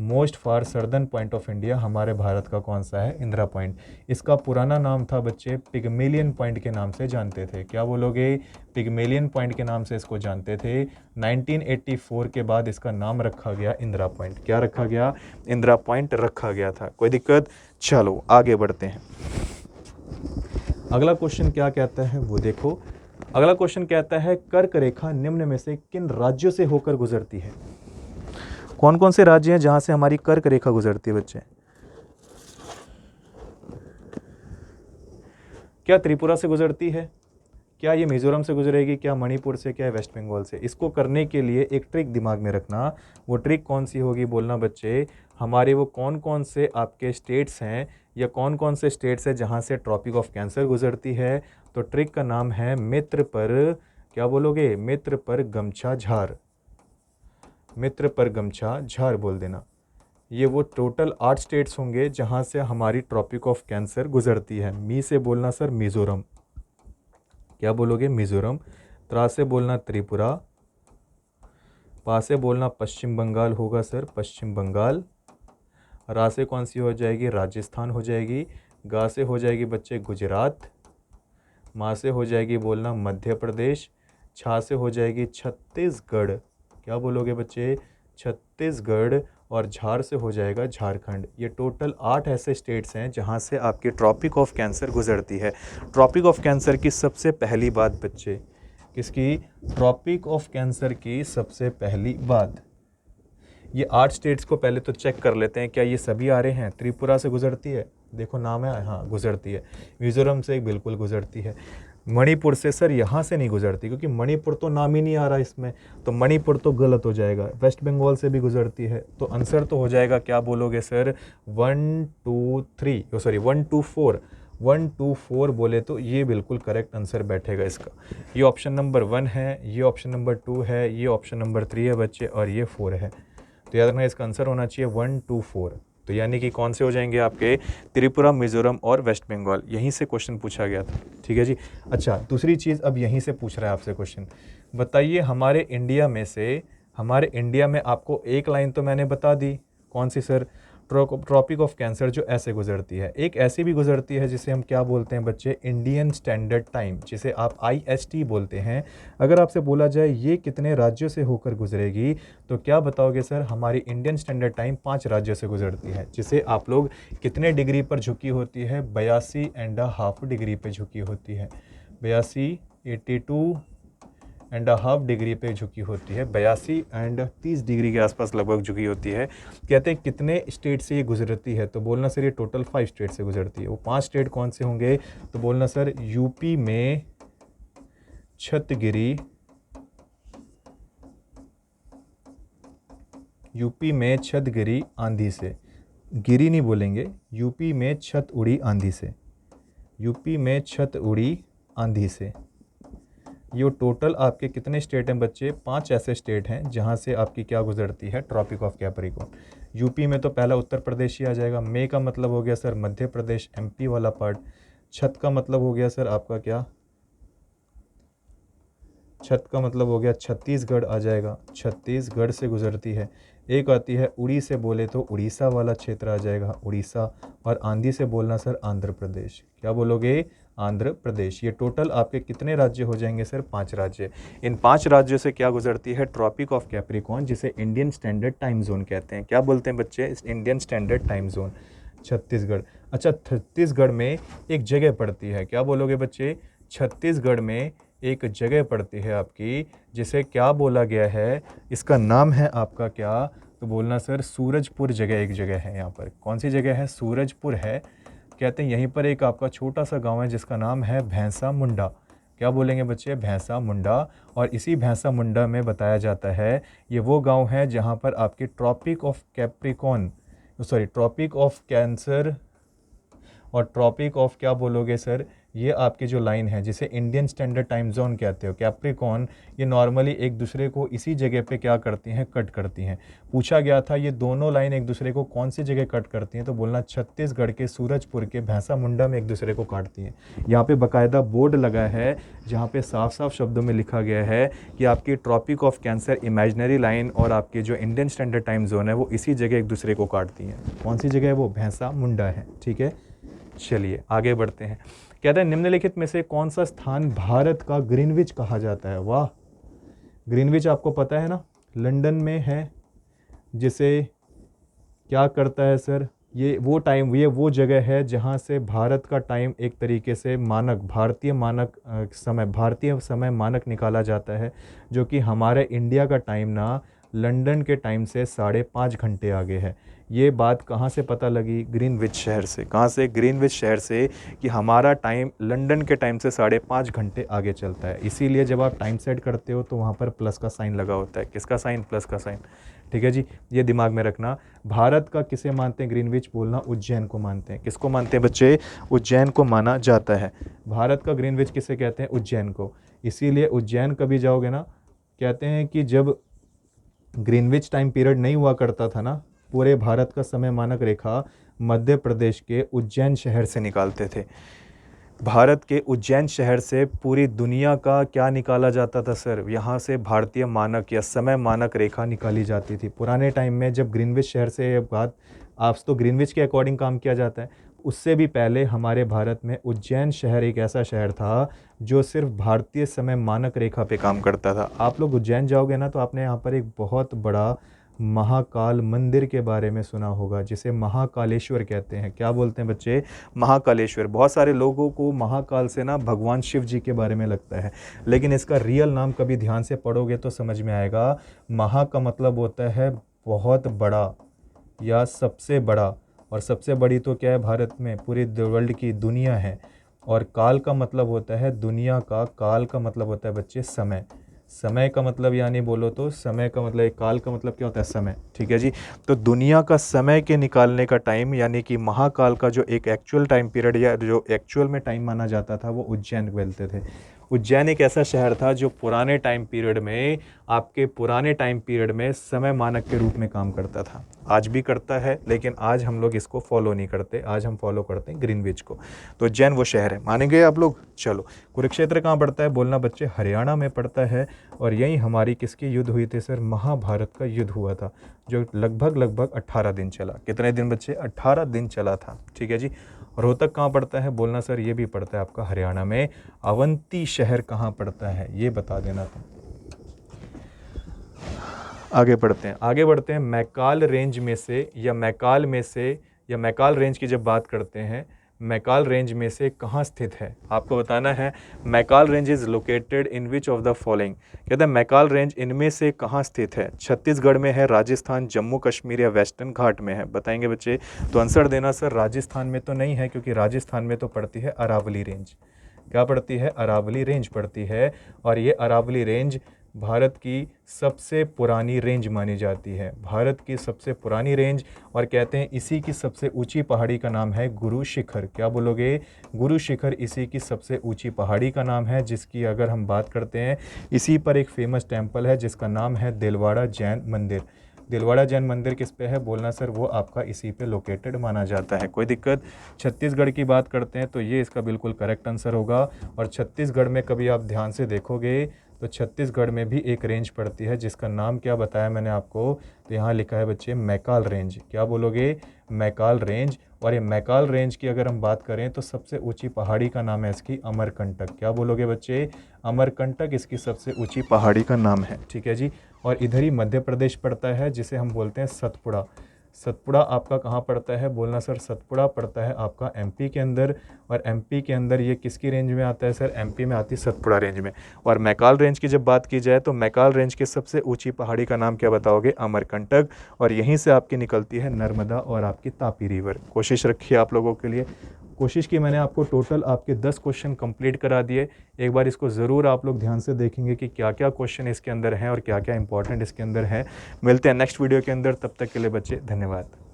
Most far southern point of India हमारे भारत का कौन सा है? इंदिरा पॉइंट। इसका पुराना नाम था बच्चे पिग्मेलियन पॉइंट के नाम से जानते थे। क्या बोलोगे? पिग्मेलियन पॉइंट के नाम से इसको जानते थे। 1984 के बाद इसका नाम रखा गया इंदिरा पॉइंट। क्या रखा गया? इंदिरा पॉइंट रखा गया था। कोई दिक्कत? चलो आगे बढ़ते हैं। अगला क्वेश्चन क्या कहता है वो देखो। अगला क्वेश्चन कहता है कर्क रेखा निम्न में से किन राज्यों से होकर गुजरती है? कौन कौन से राज्य हैं जहां से हमारी कर्क रेखा गुजरती है बच्चे? क्या त्रिपुरा से गुजरती है? क्या ये मिजोरम से गुजरेगी? क्या मणिपुर से? क्या वेस्ट बंगाल से? इसको करने के लिए एक ट्रिक दिमाग में रखना। वो ट्रिक कौन सी होगी? बोलना बच्चे हमारे वो कौन कौन से आपके स्टेट्स हैं या कौन कौन से स्टेट्स हैं जहां से ट्रॉपिक ऑफ कैंसर गुजरती है? तो ट्रिक का नाम है मित्र पर, क्या बोलोगे? मित्र पर गमछा झार। मित्र पर गमछा झार बोल देना। ये वो टोटल 8 स्टेट्स होंगे जहां से हमारी ट्रॉपिक ऑफ कैंसर गुजरती है। मी से बोलना सर मिजोरम। क्या बोलोगे? मिजोरम। त्रा से बोलना त्रिपुरा। पा से बोलना पश्चिम बंगाल होगा सर, पश्चिम बंगाल। रा से कौन सी हो जाएगी? राजस्थान हो जाएगी। गा से हो जाएगी बच्चे गुजरात। मा से हो जाएगी बोलना मध्य प्रदेश। छा से हो जाएगी छत्तीसगढ़। क्या बोलोगे बच्चे? छत्तीसगढ़। और झार से हो जाएगा झारखंड। ये टोटल 8 ऐसे स्टेट्स हैं जहां से आपकी ट्रॉपिक ऑफ कैंसर गुजरती है। ट्रॉपिक ऑफ कैंसर की सबसे पहली बात बच्चे, किसकी? ट्रॉपिक ऑफ कैंसर की सबसे पहली बात, ये 8 स्टेट्स को पहले तो चेक कर लेते हैं क्या ये सभी आ रहे हैं। त्रिपुरा से गुजरती है, देखो नाम है, हाँ गुजरती है। मिजोरम से बिल्कुल गुजरती है। मणिपुर से सर यहाँ से नहीं गुजरती, क्योंकि मणिपुर तो नाम ही नहीं आ रहा इसमें, तो मणिपुर तो गलत हो जाएगा। वेस्ट बंगाल से भी गुजरती है, तो आंसर तो हो जाएगा, क्या बोलोगे सर, 1 2 3 सॉरी 1 2 4, 1 2 4 बोले तो ये बिल्कुल करेक्ट आंसर बैठेगा इसका। ये ऑप्शन नंबर 1 है, ये ऑप्शन नंबर 2 है, ये ऑप्शन नंबर 3 है बच्चे, और ये 4 है। तो याद रखना इसका आंसर होना चाहिए 1 2 4। तो यानी कि कौन से हो जाएंगे आपके, त्रिपुरा, मिजोरम और वेस्ट बंगाल। यहीं से क्वेश्चन पूछा गया था, ठीक है जी। अच्छा, दूसरी चीज़ अब यहीं से पूछ रहा है आपसे क्वेश्चन, बताइए हमारे इंडिया में से, हमारे इंडिया में आपको एक लाइन तो मैंने बता दी, कौन सी सर, ट्रॉपिक ऑफ कैंसर, जो ऐसे गुजरती है। एक ऐसी भी गुजरती है जिसे हम क्या बोलते हैं बच्चे, इंडियन स्टैंडर्ड टाइम, जिसे आप IST बोलते हैं। अगर आपसे बोला जाए ये कितने राज्यों से होकर गुजरेगी, तो क्या बताओगे सर, हमारी इंडियन स्टैंडर्ड टाइम 5 राज्यों से गुजरती है, जिसे आप लोग कितने डिग्री पर झुकी होती है, 82.5 डिग्री पर झुकी होती है। 82.5 डिग्री पे झुकी होती है, 82 और 30 डिग्री के आसपास लगभग झुकी होती है। कहते हैं कितने स्टेट से ये गुजरती है, तो बोलना सर ये टोटल 5 स्टेट से गुजरती है। वो 5 स्टेट कौन से होंगे, तो बोलना सर यूपी में छतगिरी, यूपी में छत गिरी आंधी से, गिरी नहीं बोलेंगे, यूपी में छत उड़ी आंधी से, यूपी में छत उड़ी आंधी से। ये टोटल आपके कितने स्टेट हैं बच्चे, 5 ऐसे स्टेट हैं जहां से आपकी क्या गुजरती है, ट्रॉपिक ऑफ कैप्रिकॉर्न। यूपी में तो पहला उत्तर प्रदेश ही आ जाएगा, मे का मतलब हो गया सर मध्य प्रदेश, MP वाला पार्ट। छत का मतलब हो गया सर आपका क्या, छत का मतलब हो गया छत्तीसगढ़ आ जाएगा, छत्तीसगढ़ से गुजरती है। एक आती है उड़ी से बोले तो उड़ीसा वाला क्षेत्र आ जाएगा, उड़ीसा। और आंधी से बोलना सर आंध्र प्रदेश, क्या बोलोगे, आंध्र प्रदेश। ये टोटल आपके कितने राज्य हो जाएंगे सर, 5 राज्य। इन 5 राज्यों से क्या गुजरती है, ट्रॉपिक ऑफ कैप्रिकॉर्न, जिसे इंडियन स्टैंडर्ड टाइम जोन कहते हैं। क्या बोलते हैं बच्चे, Indian standard time zone, Chhattisgarh. अच्छा, छत्तीसगढ़ में एक जगह पड़ती है, क्या बोलोगे बच्चे, छत्तीसगढ़ में एक जगह पड़ती है आपकी, जिसे क्या बोला गया है, इसका नाम है आपका क्या, तो बोलना सर सूरजपुर जगह, एक जगह है यहाँ पर। कौन सी जगह है, सूरजपुर है। कहते हैं यहीं पर एक आपका छोटा सा गांव है जिसका नाम है भैंसा मुंडा। क्या बोलेंगे बच्चे, भैंसा मुंडा। और इसी भैंसा मुंडा में बताया जाता है, ये वो गांव है जहाँ पर आपके Tropic of Capricorn, sorry Tropic of Cancer और ट्रॉपिक ऑफ क्या बोलोगे सर, ये आपकी जो लाइन है जिसे इंडियन स्टैंडर्ड टाइम जोन कहते हो, कैप्रिकॉर्न, ये नॉर्मली एक दूसरे को इसी जगह पे क्या करती हैं, कट करती हैं। पूछा गया था ये दोनों लाइन एक दूसरे को कौन सी जगह कट करती हैं, तो बोलना छत्तीसगढ़ के सूरजपुर के भैंसा मुंडा में एक दूसरे को काटती हैं। यहाँ पे बाकायदा बोर्ड लगा है जहाँ पे साफ साफ शब्दों में लिखा गया है कि आपकी Tropic of Cancer imaginary line और आपकी जो इंडियन स्टैंडर्ड टाइम जोन है वो इसी जगह एक दूसरे को काटती हैं। कौन सी जगह है वो, भैंसा मुंडा है, ठीक है। चलिए आगे बढ़ते हैं। कहते हैं निम्नलिखित में से कौन सा स्थान भारत का ग्रीनविच कहा जाता है। वाह, ग्रीनविच आपको पता है ना, लंदन में है, जिसे क्या करता है सर, ये वो टाइम, ये वो जगह है जहाँ से भारत का टाइम एक तरीके से मानक, भारतीय मानक समय, भारतीय समय मानक निकाला जाता है, जो कि हमारे इंडिया का टाइम ना लंदन के टाइम से 5.5 घंटे आगे है। ये बात कहाँ से पता लगी, ग्रीनविच शहर से। कहाँ से, ग्रीनविच शहर से, कि हमारा टाइम लंदन के टाइम से 5.5 घंटे आगे चलता है। इसीलिए जब आप टाइम सेट करते हो तो वहाँ पर प्लस का साइन लगा होता है। किसका साइन, प्लस का साइन, ठीक है जी, ये दिमाग में रखना। भारत का किसे मानते हैं ग्रीनविच, बोलना उज्जैन को मानते हैं। किसको मानते हैं बच्चे, उज्जैन को माना जाता है। भारत का ग्रीनविच किसे कहते हैं, उज्जैन को। इसीलिए उज्जैन कभी जाओगे ना, कहते हैं कि जब ग्रीनविच टाइम पीरियड नहीं हुआ करता था ना, पूरे भारत का समय मानक रेखा मध्य प्रदेश के उज्जैन शहर से निकालते थे। भारत के उज्जैन शहर से पूरी दुनिया का क्या निकाला जाता था सर, यहाँ से भारतीय मानक या समय मानक रेखा निकाली जाती थी पुराने टाइम में। जब ग्रीनविच शहर से बात, आप तो ग्रीनविच के अकॉर्डिंग काम किया जाता है, उससे भी पहले हमारे भारत में उज्जैन शहर एक ऐसा शहर था जो सिर्फ भारतीय समय मानक रेखा पे काम करता था। आप लोग उज्जैन जाओगे ना तो आपने यहाँ पर एक बहुत बड़ा महाकाल मंदिर के बारे में सुना होगा, जिसे महाकालेश्वर कहते हैं। क्या बोलते हैं बच्चे, महाकालेश्वर। बहुत सारे लोगों को महाकाल से ना भगवान शिव जी के बारे में लगता है, लेकिन इसका रियल नाम कभी ध्यान से पढ़ोगे तो समझ में आएगा। महा का मतलब होता है बहुत बड़ा या सबसे बड़ा, और सबसे बड़ी तो क्या है भारत में, पूरे वर्ल्ड की दुनिया है। और काल का मतलब होता है दुनिया का, काल का मतलब होता है बच्चे समय। समय का मतलब यानी बोलो तो समय का मतलब, काल का मतलब क्या होता है समय, ठीक है जी। तो दुनिया का समय के निकालने का टाइम यानी कि महाकाल का जो एक एक्चुअल टाइम पीरियड या जो एक्चुअल में टाइम माना जाता था वो उज्जैन बोलते थे। उज्जैन एक ऐसा शहर था जो पुराने टाइम पीरियड में, आपके पुराने टाइम पीरियड में समय मानक के रूप में काम करता था। आज भी करता है, लेकिन आज हम लोग इसको फॉलो नहीं करते, आज हम फॉलो करते हैं ग्रीनविच को। तो उज्जैन वो शहर है, मानेंगे आप लोग। चलो, कुरुक्षेत्र कहाँ पड़ता है, बोलना बच्चे, हरियाणा में पड़ता है। और यहीं हमारी किसकी युद्ध हुई थी सर, महाभारत का युद्ध हुआ था, जो लगभग 18 दिन चला। कितने दिन बच्चे, 18 दिन चला था, ठीक है जी। रोहतक कहाँ पड़ता है, बोलना सर ये भी पड़ता है आपका हरियाणा में। अवंती शहर कहाँ पड़ता है, ये बता देना तुम। आगे बढ़ते हैं। मैकाल रेंज में से या मैकाल में से या मैकाल रेंज की जब बात करते हैं, मैकाल रेंज में से कहाँ स्थित है, आपको बताना है। Maikal range is located in which of the following, कहते हैं मैकाल रेंज इनमें से कहाँ स्थित है। छत्तीसगढ़ में है, राजस्थान, जम्मू कश्मीर या वेस्टर्न घाट में है, बताएंगे बच्चे। तो आंसर देना सर, राजस्थान में तो नहीं है, क्योंकि राजस्थान में तो पड़ती है अरावली रेंज। क्या पड़ती है, अरावली रेंज पड़ती है। और ये अरावली रेंज भारत की सबसे पुरानी रेंज मानी जाती है, भारत की सबसे पुरानी रेंज। और कहते हैं इसी की सबसे ऊंची पहाड़ी का नाम है गुरु शिखर। क्या बोलोगे, गुरु शिखर इसी की सबसे ऊंची पहाड़ी का नाम है, जिसकी अगर हम बात करते हैं, इसी पर एक फेमस टेम्पल है जिसका नाम है दिलवाड़ा जैन मंदिर। दिलवाड़ा जैन मंदिर किस पे है, बोलना सर, वो आपका इसी पे लोकेटेड माना जाता है। कोई दिक्कत। छत्तीसगढ़ की बात करते हैं तो ये इसका बिल्कुल करेक्ट आंसर होगा। और छत्तीसगढ़ में कभी आप ध्यान से देखोगे तो छत्तीसगढ़ में भी एक रेंज पड़ती है जिसका नाम क्या बताया मैंने आपको, तो यहाँ लिखा है बच्चे मैकाल रेंज। क्या बोलोगे, मैकाल रेंज। और ये मैकाल रेंज की अगर हम बात करें तो सबसे ऊंची पहाड़ी का नाम है इसकी अमरकंटक। क्या बोलोगे बच्चे, अमरकंटक इसकी सबसे ऊंची पहाड़ी का नाम है, ठीक है जी। और इधर ही मध्य प्रदेश पड़ता है जिसे हम बोलते हैं सतपुड़ा। सतपुड़ा आपका कहाँ पड़ता है, बोलना सर, सतपुड़ा पड़ता है आपका एमपी के अंदर। और एमपी के अंदर ये किसकी रेंज में आता है सर, एमपी में आती है सतपुड़ा रेंज में। और मैकाल रेंज की जब बात की जाए तो मैकाल रेंज की सबसे ऊंची पहाड़ी का नाम क्या बताओगे, अमरकंटक। और यहीं से आपकी निकलती है नर्मदा और आपकी तापी रिवर। कोशिश रखिए आप लोगों के लिए, कोशिश की मैंने आपको टोटल आपके 10 क्वेश्चन कंप्लीट करा दिए। एक बार इसको ज़रूर आप लोग ध्यान से देखेंगे कि क्या क्या क्वेश्चन इसके अंदर हैं और क्या क्या इंपॉर्टेंट इसके अंदर है। मिलते हैं नेक्स्ट वीडियो के अंदर, तब तक के लिए बच्चे धन्यवाद।